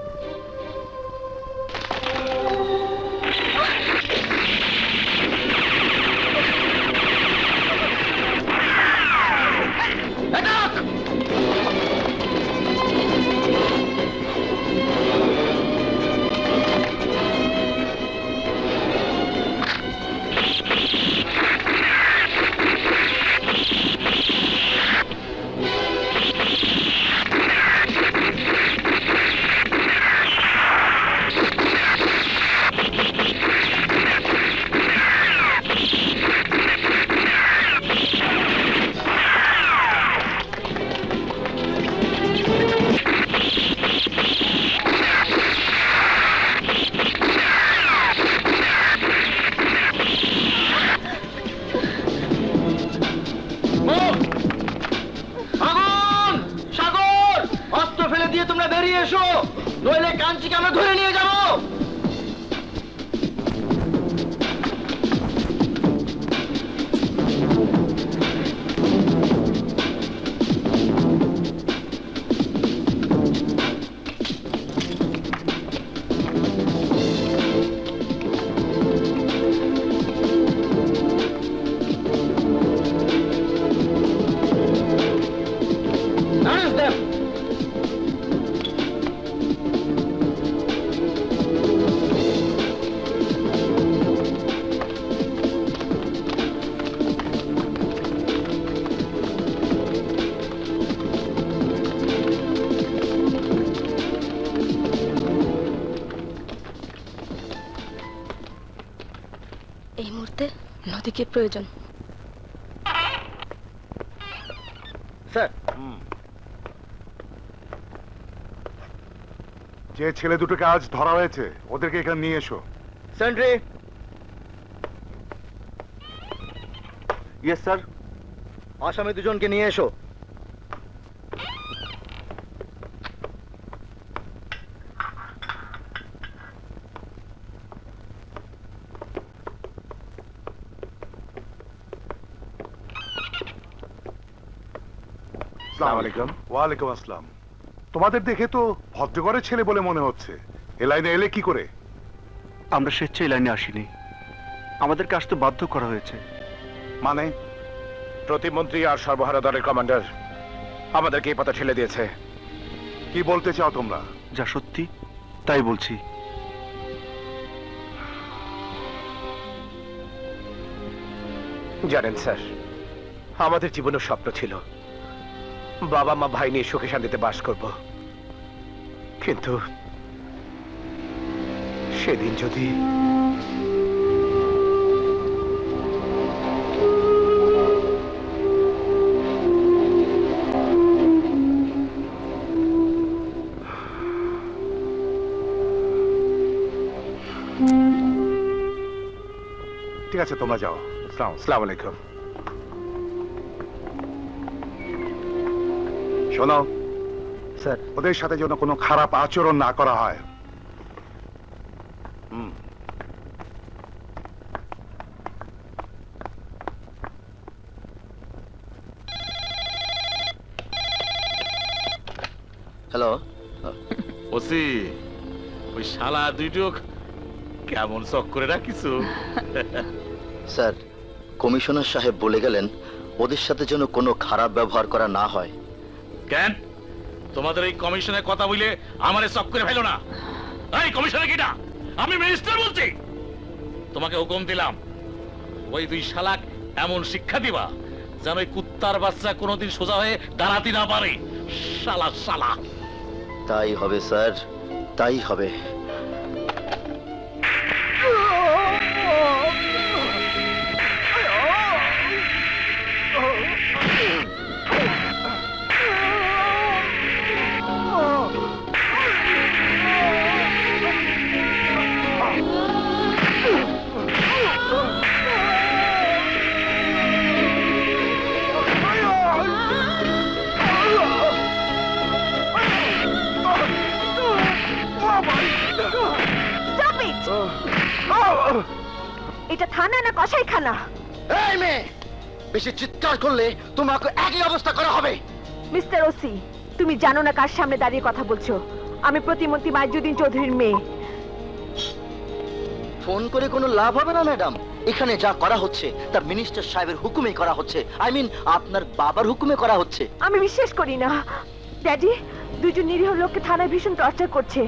Speaker 7: নইলে কাঞ্চিকে আমরা ধরে নিয়ে যাব।
Speaker 18: এই মুহূর্তে নদীকে প্রয়োজন।
Speaker 3: স্যার,
Speaker 1: যে ছেলে দুটোকে আজ ধরা হয়েছে ওদেরকে এখানে নিয়ে এসো।
Speaker 3: সেন্ট্রি।
Speaker 11: Yes sir.
Speaker 3: আসামি দুজনকে নিয়ে এসো।
Speaker 1: ওয়ালাইকুম আসসালাম। তোমাদের দেখে তো ভদ্রঘরের ছেলে বলে মনে হচ্ছে, এ লাইনে এলে কি করে?
Speaker 11: আমরা স্বেচ্ছায় লাইনে আসিনি, আমাদেরকে আসতে বাধ্য করা হয়েছে।
Speaker 1: মানে?
Speaker 3: প্রতিমন্ত্রী আর সর্বহারা দলের কমান্ডার আমাদেরকে এই পথে ঠেলে দিয়েছে।
Speaker 1: কি বলতে চাও তোমরা?
Speaker 11: যা সত্যি তাই বলছি।
Speaker 3: জানেন স্যার, আমাদের জীবনের স্বপ্ন ছিল বাবা মা ভাই নিয়ে সুখে শান্তিতে বাস করব, কিন্তু সেদিন যদি
Speaker 1: ঠিক আছে, তোমরা যাও।
Speaker 3: আসসালামু আলাইকুম।
Speaker 1: শোনো
Speaker 3: স্যার,
Speaker 1: ওদের সাথে যেন কোনো খারাপ আচরণ না করা হয়।
Speaker 14: হ্যালো
Speaker 10: ওসি, ওই শালা দুইটো কেমন চক করে রাখিছো?
Speaker 14: স্যার, কমিশনার সাহেব বলে গেলেন ওদের সাথে যেন কোনো খারাপ ব্যবহার করা না হয়।
Speaker 10: কেন তোমাদের এই কমিশনের কথা বলে আমারে চক করে ফেলো না? এই কমিশনার কিটা? আমি মিনিস্টার বলছি। তোমাকে হুকুম দিলাম ওই দুই শালাক এমন শিক্ষা দিবা যেন ওই কুত্তার বাচ্চা কোনোদিন সোজা হয়ে দাঁড়াতে না পারে। শালা শালা।
Speaker 14: তাই হবে স্যার, তাই হবে।
Speaker 19: এটা থানা না কসাইখানা?
Speaker 14: এই মেয়ে, বেশি চিৎকার করলে তোমাকে একই অবস্থা করা হবে।
Speaker 19: মিস্টার ওসি, তুমি জানো না কার সামনে দাঁড়িয়ে কথা বলছো? আমি প্রতিমন্ত্রী মাইজুদ্দিন চৌধুরীর মেয়ে।
Speaker 14: ফোন করে কোনো লাভ হবে না ম্যাডাম। এখানে যা করা হচ্ছে তা মিনিস্টার সাহেবের হুকুমে করা হচ্ছে। আই মিন আপনার বাবার হুকুমে করা হচ্ছে।
Speaker 19: আমি বিশ্বাস করি না। ড্যাডি, দুজন নিরীহ লোককে থানায় ভীষণ টর্চার করছে।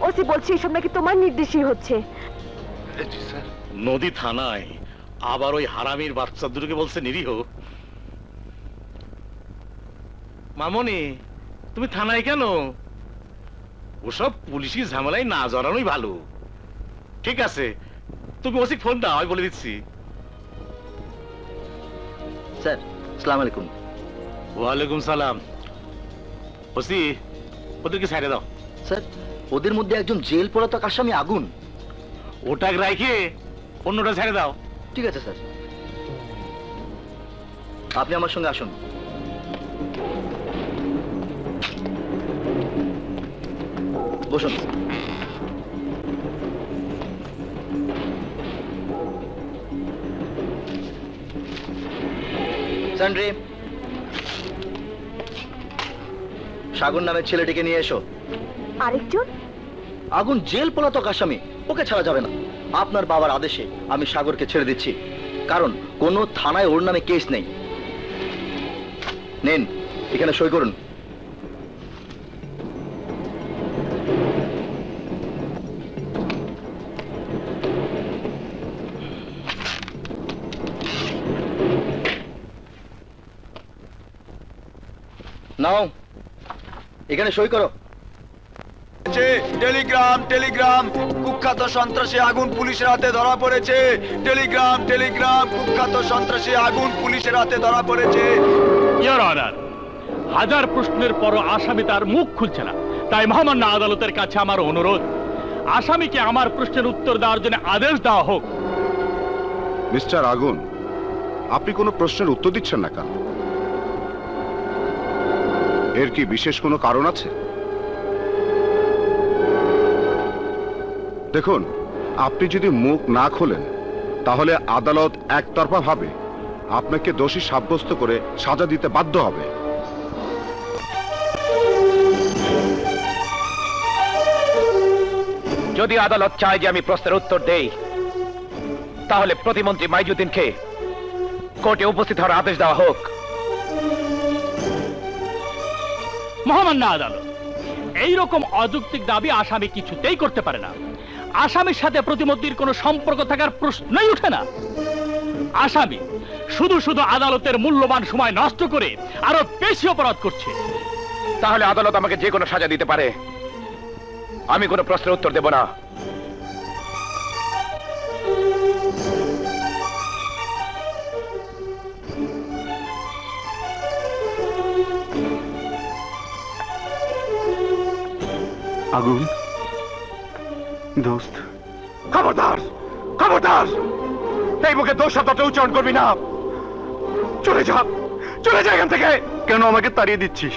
Speaker 19: ওসি বলছে এসব নাকি তোমার নির্দেশই হচ্ছে।
Speaker 10: নদী থানায় আবার ওই হারামির বাচ্চা দুটোকে বলছে নিরীহ। মামনি, তুমি থানায় কেন? ওসব পুলিশি ঝামেলায় না জড়ানোই ভালো। ঠিক আছে, তুমি ওসি ফোন দাও, আমি বলে দিচ্ছি।
Speaker 14: স্যার, আসসালামু আলাইকুম।
Speaker 10: ওয়ালাইকুম সালাম। ওসি, ওদেরকে ছাইড়ে দাও।
Speaker 14: স্যার, ওদের মধ্যে একজন জেল পলাতক আসামি আগুন।
Speaker 10: ওটা রাখে অন্যটা ছেড়ে দাও।
Speaker 14: ঠিক আছে স্যার, আপনি আমার সঙ্গে আসুন। বসুন। স্যান্ড্রি, সাগর নামের ছেলেটিকে নিয়ে এসো।
Speaker 19: আরেকজন?
Speaker 14: আগুন জেল পলাতক আসামি, ওকে ছাড়া যাবে না। আপনার বাবার আদেশে আমি সাগরকে ছেড়ে দিচ্ছি, কারণ কোনো থানায় ওর নামে কেস নেই। নেন, এখানে সই করুন। নাও, এখানে সই করো।
Speaker 17: টেলিগ্রাম টেলিগ্রাম, কুখ্যাত সন্ত্রাসী আগুন পুলিশের হাতে ধরা পড়েছে। টেলিগ্রাম টেলিগ্রাম, কুখ্যাত সন্ত্রাসী আগুন পুলিশের হাতে ধরা পড়েছে।
Speaker 8: ইওর অনার, হাজার প্রশ্নের পরও আসামি তার মুখ খুলছে না। তাই মহামান্য আদালতের কাছে আমার অনুরোধ, আসামিকে আমার প্রশ্নের উত্তর দেওয়ার জন্য আদেশ দেওয়া হোক।
Speaker 4: মিস্টার আগুন, আপনি কোনো প্রশ্নের উত্তর দিচ্ছেন না কেন? এর কি বিশেষ কোনো কারণ আছে? দেখুন, আপনি যদি মুখ না খোলেন তাহলে আদালত একতরফা ভাবে আপনাকে দোষী সাব্যস্ত করে সাজা দিতে বাধ্য হবে।
Speaker 20: যদি আদালত চায় যে আমি প্রশ্নের উত্তর দেই, তাহলে প্রতিমন্ত্রী মাইজুদ্দিনকে কোর্টে উপস্থিত হওয়ার আদেশ দেওয়া হোক।
Speaker 8: মহামান্য আদালত, এইরকম অযৌক্তিক দাবি আসামি কিছুতেই করতে পারে না। আসামির সাথে প্রতিমন্ত্রীর কোনো সম্পর্ক থাকার প্রশ্নই ওঠে না। আসামি শুধু শুধু আদালতের মূল্যবান সময় নষ্ট করে আরো বেশি অপরাধ করছে।
Speaker 20: তাহলে আদালত আমাকে যে কোনো সাজা দিতে পারে, আমি কোনো প্রশ্নের উত্তর দেব না।
Speaker 11: আগুন, দোস্ত,
Speaker 3: খবরদার, খবরদার, এই মুখে দোষ শব্দটা উচ্চারণ করবি না। চলে যা, চলে যা এখান থেকে।
Speaker 11: কেন আমাকে তাড়িয়ে দিচ্ছিস?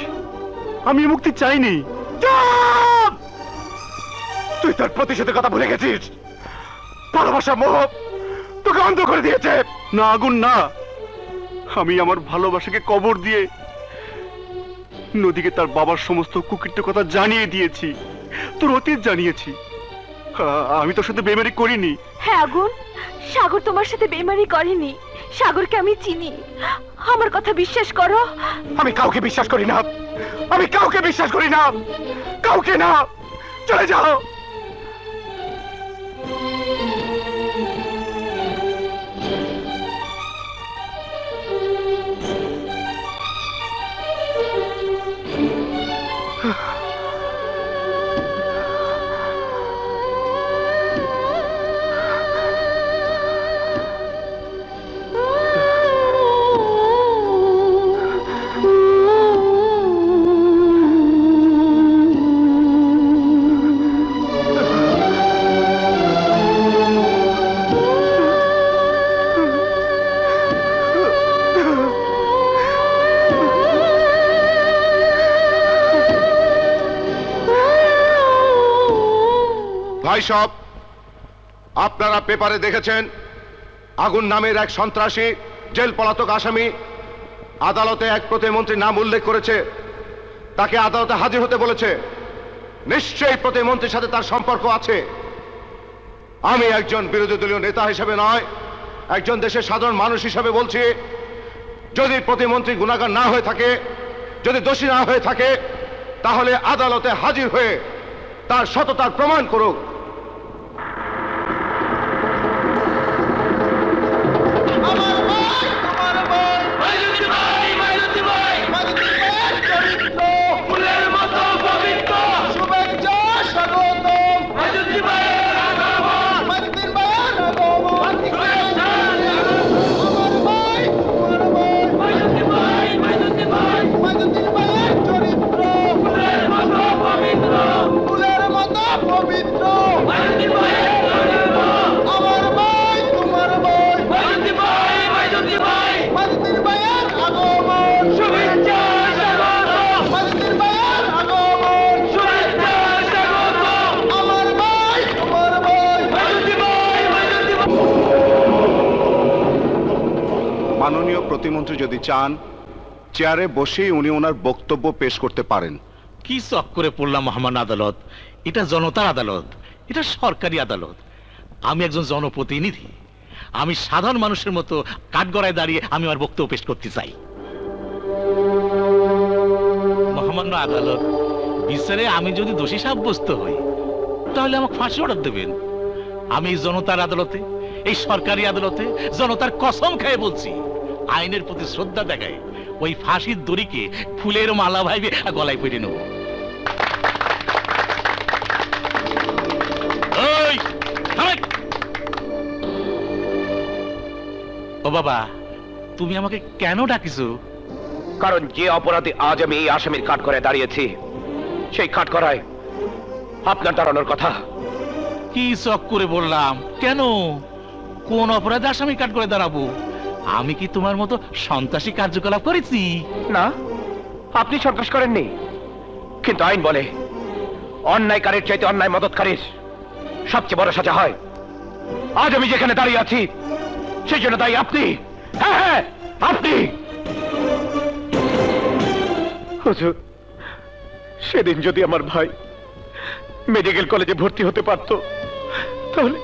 Speaker 11: আমি মুক্তি চাইনি।
Speaker 3: চুপ! তুই তোর প্রতিশোধের কথা ভুলে গেছিস। ভালোবাসা মোহ তোকে অন্ধ করে দিয়েছে।
Speaker 11: না আগুন, না, আমি আমার ভালোবাসাকে কবর দিয়ে নদীকে তার বাবার সমস্ত কুকৃত্য কথা জানিয়ে দিয়েছি, তোর অতীত জানিয়েছি। আমি তোর সাথে বেমারি করিনি।
Speaker 19: হ্যাঁ আগুন, সাগর তোমার সাথে বেমারি করেনি। সাগরকে আমি চিনি, আমার কথা বিশ্বাস করো।
Speaker 3: আমি কাউকে বিশ্বাস করি না, আমি কাউকে বিশ্বাস করি না, কাউকে না। চলে যাও।
Speaker 4: ভাই সব, আপনারা পেপারে দেখেছেন আগুন নামের এক সন্ত্রাসী জেল পলাতক আসামি আদালতে এক প্রতিমন্ত্রীর নাম উল্লেখ করেছে, তাকে আদালতে হাজির হতে বলেছে। নিশ্চয়ই প্রতিমন্ত্রীর সাথে তার সম্পর্ক আছে। আমি একজন বিরোধী দলীয় নেতা হিসেবে নয়, একজন দেশের সাধারণ মানুষ হিসেবে বলছি, যদি প্রতিমন্ত্রী গুনাহগার না হয়ে থাকে, যদি দোষী না হয়ে থাকে, তাহলে আদালতে হাজির হয়ে তার সততার প্রমাণ করুক। মাননীয় প্রতিমন্ত্রী যদি চান, চেয়ারে বসেই উনি ওনার বক্তব্য পেশ করতে পারেন।
Speaker 10: কি চক করে পড়লাম মহামান্য আদালত, এটা জনতার আদালত, এটা সরকারি আদালত। আমি একজন জনপ্রতিনিধি, আমি সাধারণ মানুষের মতো কাঠগড়ায় দাঁড়িয়ে আমি আমার বক্তব্য পেশ করতে চাই। মহামান্য আদালত, বিচারে আমি যদি দোষী সাব্যস্ত হই তাহলে আমাকে ফাঁসি অর্ডার দেবেন। আমি এই জনতার আদালতে, এই সরকারি আদালতে জনতার কসম খেয়ে বলছি, আইনের প্রতি শ্রদ্ধা দেখায় ওই ফাঁসির দড়িকে ফুলের মালা ভাইবে গলায় পেটে নেব। ও বাবা, তুমি আমাকে কেন ডাকিছো?
Speaker 20: কারণ যে অপরাধী আজ আমি এই আসামির কাঠগড়ায় দাঁড়িয়েছি, সেই কাঠগড়ায় আপনার দাঁড়ানোর কথা।
Speaker 10: কি চক করে বললাম? কেন, কোন অপরাধে আসামি কাঠগড়ায় দাঁড়াবো? আমি কি তোমার মতো সন্ত্রাসী কার্যকলাপ করেছি?
Speaker 20: না, আপনি সন্ত্রাস করেননি, কিন্তু আইন বলে অন্যায়কারীর চাইতে অন্যায় মদতকারীর সবচেয়ে বড় সাজা হয়। আজ আমি যেখানে দাঁড়িয়ে আছি সেই জন্য দায়ী আপনি। হ্যাঁ হ্যাঁ, আপনি। হুজুর, সেদিন যদি আমার ভাই মেডিকেল কলেজে ভর্তি হতে পারত, তাহলে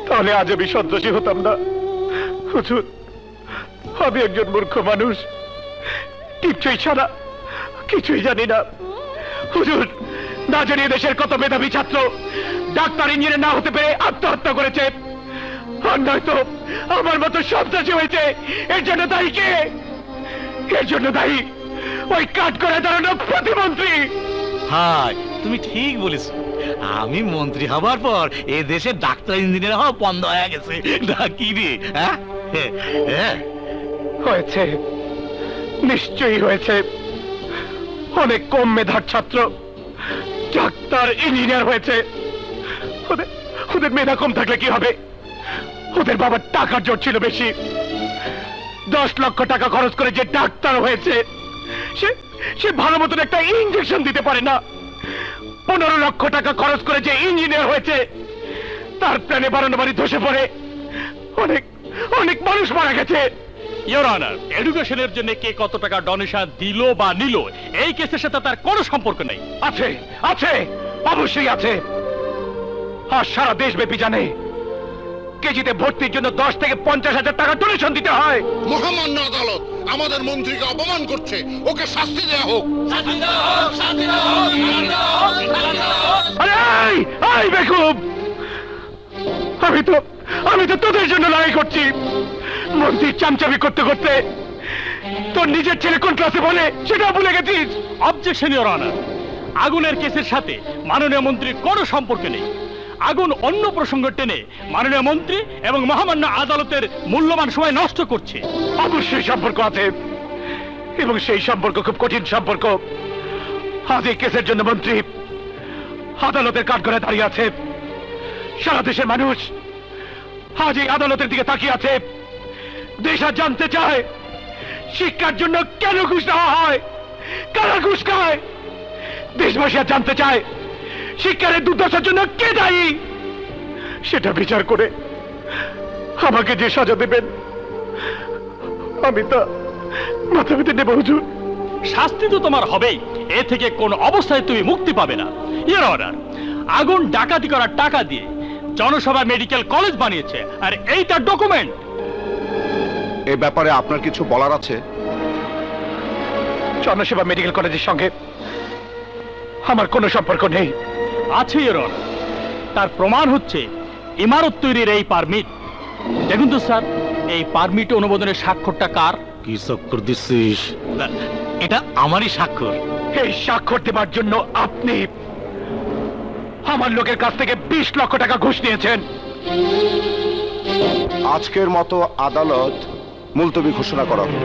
Speaker 20: তাহলে আজ আমি সন্ত্রাসী হতাম না। হুজুর, আমি একজন মূর্খ মানুষ, টিপচই ছাড়া কিছুই জানি না। হুজুর, না জানিয়ে দেশের কত মেধাবী ছাত্র ডাক্তার ইঞ্জিনিয়ার না হতে পেরে আত্মহত্যা করেছে, আর নয়তো আমার মতো সন্ত্রাসী হয়েছে। এর জন্য দায়ী কে? এর জন্য দায়ী ওই কাঠ করে দাঁড়ানো প্রতিমন্ত্রী।
Speaker 10: হ্যাঁ, তুমি ঠিক বলেছো। আমি মন্ত্রী হবার পর এ দেশে ডাক্তার ইঞ্জিনিয়ার হওয়া বন্ধ হয়ে গেছে। কি রে?
Speaker 20: হয়েছে, নিশ্চয়ই হয়েছে। অনেক কম মেধার ছাত্র ডাক্তার ইঞ্জিনিয়ার হয়েছে। ওদের মেধা কম থাকলে কি হবে? ওদের বাবার টাকার জোর ছিল বেশি। 10 লক্ষ টাকা খরচ করে যে ডাক্তার হয়েছে, সে ভালো মতন একটা ইঞ্জেকশন দিতে পারে না। 15 লক্ষ টাকা খরচ করে যে ইঞ্জিনিয়ার হয়েছে, তার প্ল্যানে বাড়ানোবাড়ি ধসে পড়ে অনেক অনেক মানুষ মারা গেছে।
Speaker 8: ইওর অনার, এডুকেশনের জন্য কে কত টাকা ডোনেশন দিল বা নিল, এই কেসের সাথে তার কোনো সম্পর্ক নেই।
Speaker 20: আছে, আছে, অবশ্যই আছে। আর সারা দেশব্যাপী জানে কেজিতে ভর্তির জন্য 10 থেকে 50,000 টাকা ডোনেশন দিতে হয়।
Speaker 15: মহামান্য আদালত আমাদের মন্ত্রীকে অপমান করছে, ওকে শাস্তি দেওয়া হোক।
Speaker 20: আরে বেকুব, আমি তো তোদের জন্য লড়াই করছি। মন্ত্রীর চামচামি করতে করতে তোর নিজের ছেলে কোন ক্লাসে বলে সেটা ভুলে গেছিস।
Speaker 8: অবজেকশন ইওর অনার, আগুনের কেসের সাথে মাননীয় মন্ত্রীর কোনো সম্পর্ক নেই। আগুন অন্য প্রসঙ্গ টেনে মাননীয় মন্ত্রী এবং মহামান্য আদালতের মূল্যবান সময় নষ্ট করছে।
Speaker 20: অবশ্যই সম্পর্ক আছে, এবং সেই সম্পর্ক খুব কঠিন সম্পর্ক। আজ এই কেসের জন্য মন্ত্রী আদালতের কাঠগড়ায় দাঁড়িয়ে আছে। সারা দেশের মানুষ আজ এই আদালতের দিকে তাকিয়ে আছে। দেশ আজ জানতে চায় শিক্ষার জন্য কেন ঘুষ দেওয়া হয়, কারা ঘুষ খায়। দেশবাসী আজ জানতে চায় শিক্ষার দুর্দশার জন্য কে দায়ী। সেটা বিচার করে আমাকে যে সাজা দেবেন আমি তা মাথা পেতে নেব হুজুর।
Speaker 8: শাস্তি তো তোমার হবেই, এ থেকে কোন অবস্থায় তুমি মুক্তি পাবে না। ইওর অর্ডার, আগুন ডাকাতি করার টাকা দিয়ে জনসভা মেডিকেল কলেজ বানিয়েছে, আর এই তার ডকুমেন্ট।
Speaker 4: এ ব্যাপারে আপনার কিছু বলার আছে?
Speaker 20: জনসেবা মেডিকেল কলেজের সঙ্গে আমার কোনো সম্পর্ক নেই।
Speaker 8: আছে ইওর অর্ডার, তার প্রমাণ হচ্ছে ইমারত তৈরির এই পারমিট। দেখুন তো স্যার, এই পারমিট অনুমোদনের স্বাক্ষরটা কার?
Speaker 2: কি স্বাক্ষর দিচ্ছিস?
Speaker 8: এটা আমারই স্বাক্ষর।
Speaker 20: এই স্বাক্ষর দেবার জন্য আপনি আমার লোকের কাছ থেকে 20 লক্ষ টাকা ঘুষ নিয়েছেন।
Speaker 4: আজকের মতো আদালত মুলতবি ঘোষণা করা হলো।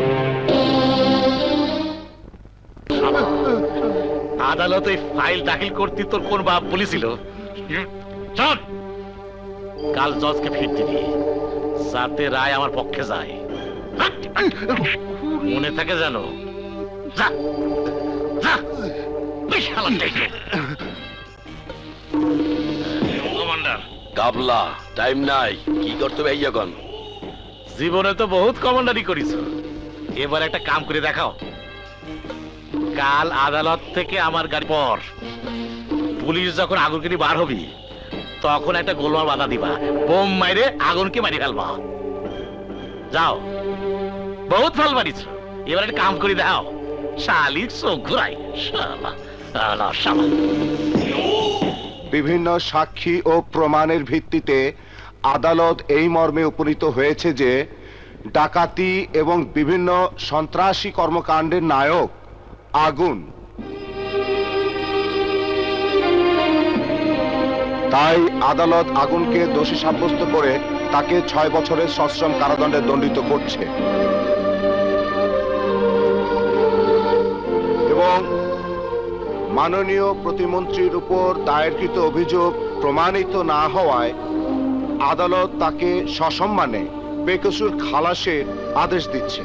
Speaker 10: আদালতে ফাইল দাখিল করতে তোর কোন বাপ বলেছিল? চল কাল জজকে ফিট দিবি, যাতে রায় আমার পক্ষে যায়। মনে থাকে জানো? যা যা, বিশাল কমান্ডার।
Speaker 2: গাবলা, টাইম নাই, কি করতে হবে এখন?
Speaker 10: জীবনে তো বহুত কমান্ডারি করিস, এবার একটা কাম করে দেখাও। কাল আদালত থেকে আমার গাড়ি পর পুলিশ যখন আগুনকে নিয়ে বার হবি, তখন একটা গোলমাল বাধা দিবা, বোম মাইরে আগুনকে মারি ফেলবা। যাও, বহুত ফল মারিছ, এবার একটা কাম করে দাও। শালিক চোখ ঘুরাই, শালা শালা শালা।
Speaker 4: বিভিন্ন সাক্ষী ও প্রমাণের ভিত্তিতে আদালত এই মর্মে উপনীত হয়েছে যে ডাকাতি এবং বিভিন্ন সন্ত্রাসী কর্মকাণ্ডের নায়ক আগুন। তাই আদালত আগুনকে দোষী সাব্যস্ত করে তাকে 6 বছরের সশ্রম কারাদণ্ডে দণ্ডিত করছে এবং মাননীয় প্রতিমন্ত্রীর উপর দায়েরকৃত অভিযোগ প্রমাণিত না হওয়ায় আদালত তাকে সসম্মানে বেকসুর খালাসের আদেশ দিচ্ছে।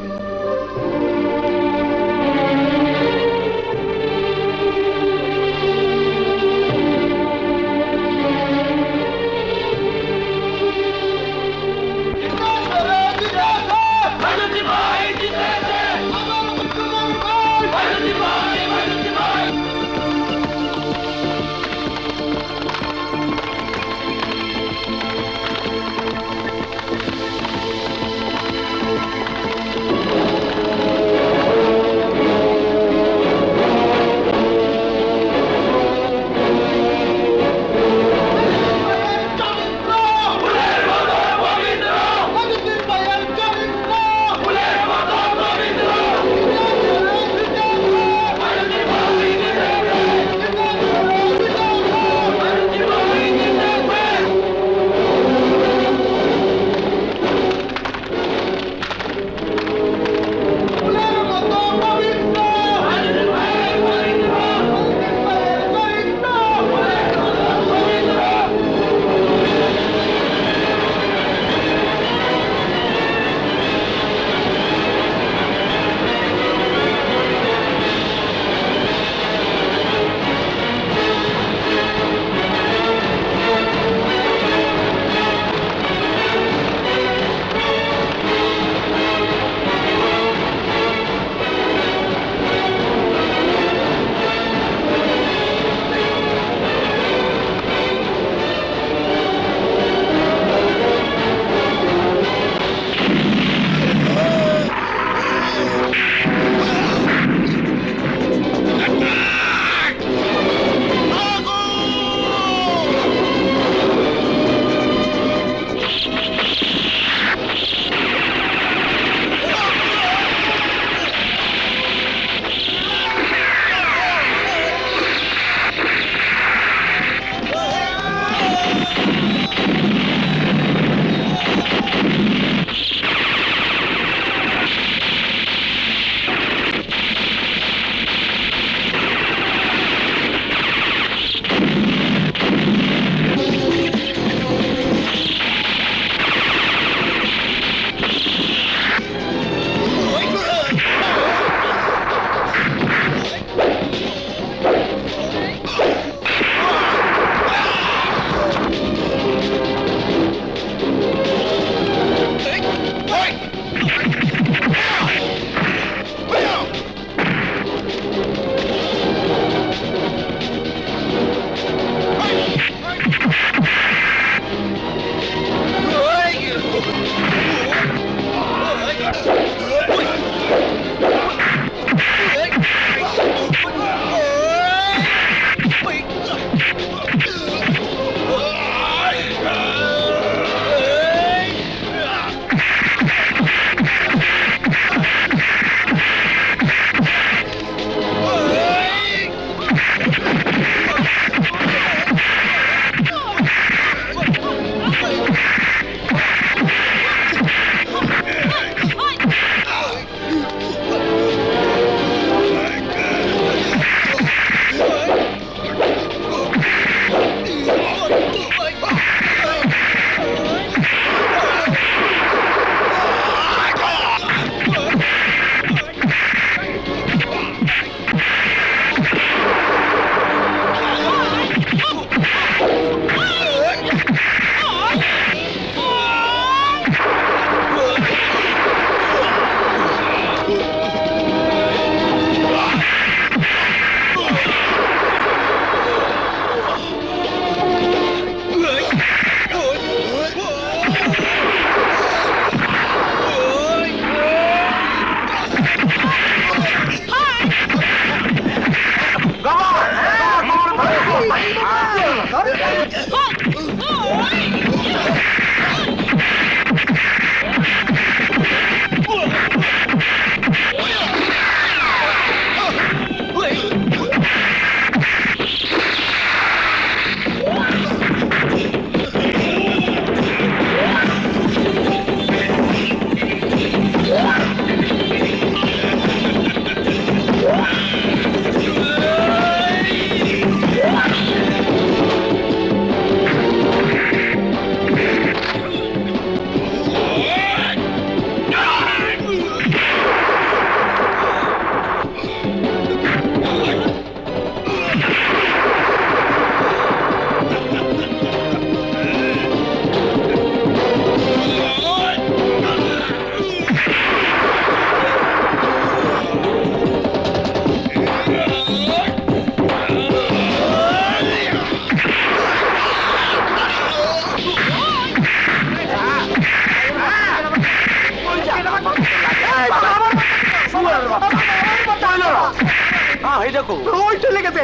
Speaker 7: এই দেখো ওই চলে গেছে।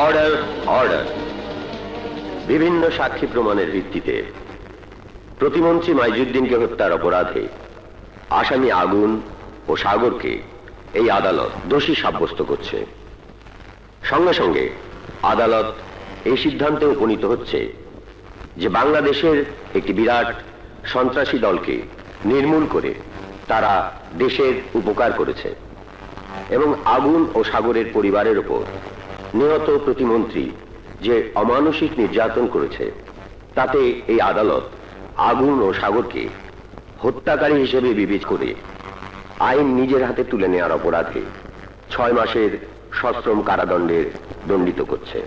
Speaker 9: Order order. বিভিন্ন সাক্ষী প্রমাণের ভিত্তিতে প্রতিমন্ত্রী মাইজুদ্দিনকে হত্যার অপরাধে আসামি আগুন ও সাগরকে এই আদালত দোষী সাব্যস্ত করছে। সঙ্গে সঙ্গে আদালত এই সিদ্ধান্তে উপনীত হচ্ছে যে বাংলাদেশের একটি বিরাট সন্ত্রাসী দলকে নির্মূল করে তারা দেশের উপকার করেছে এবং আগুন ও সাগরের পরিবারের উপর নিহত প্রতিমন্ত্রী যে অমানসিক নির্যাতন করেছে তাতে এই আদালত আগুন ও সাগরকে হত্যাকারী হিসেবে বিবেচনা করে আইন নিজের হাতে তুলে নেওয়ার অপরাধে 6 মাসের সশ্রম কারাদণ্ডের দণ্ডিত করছে।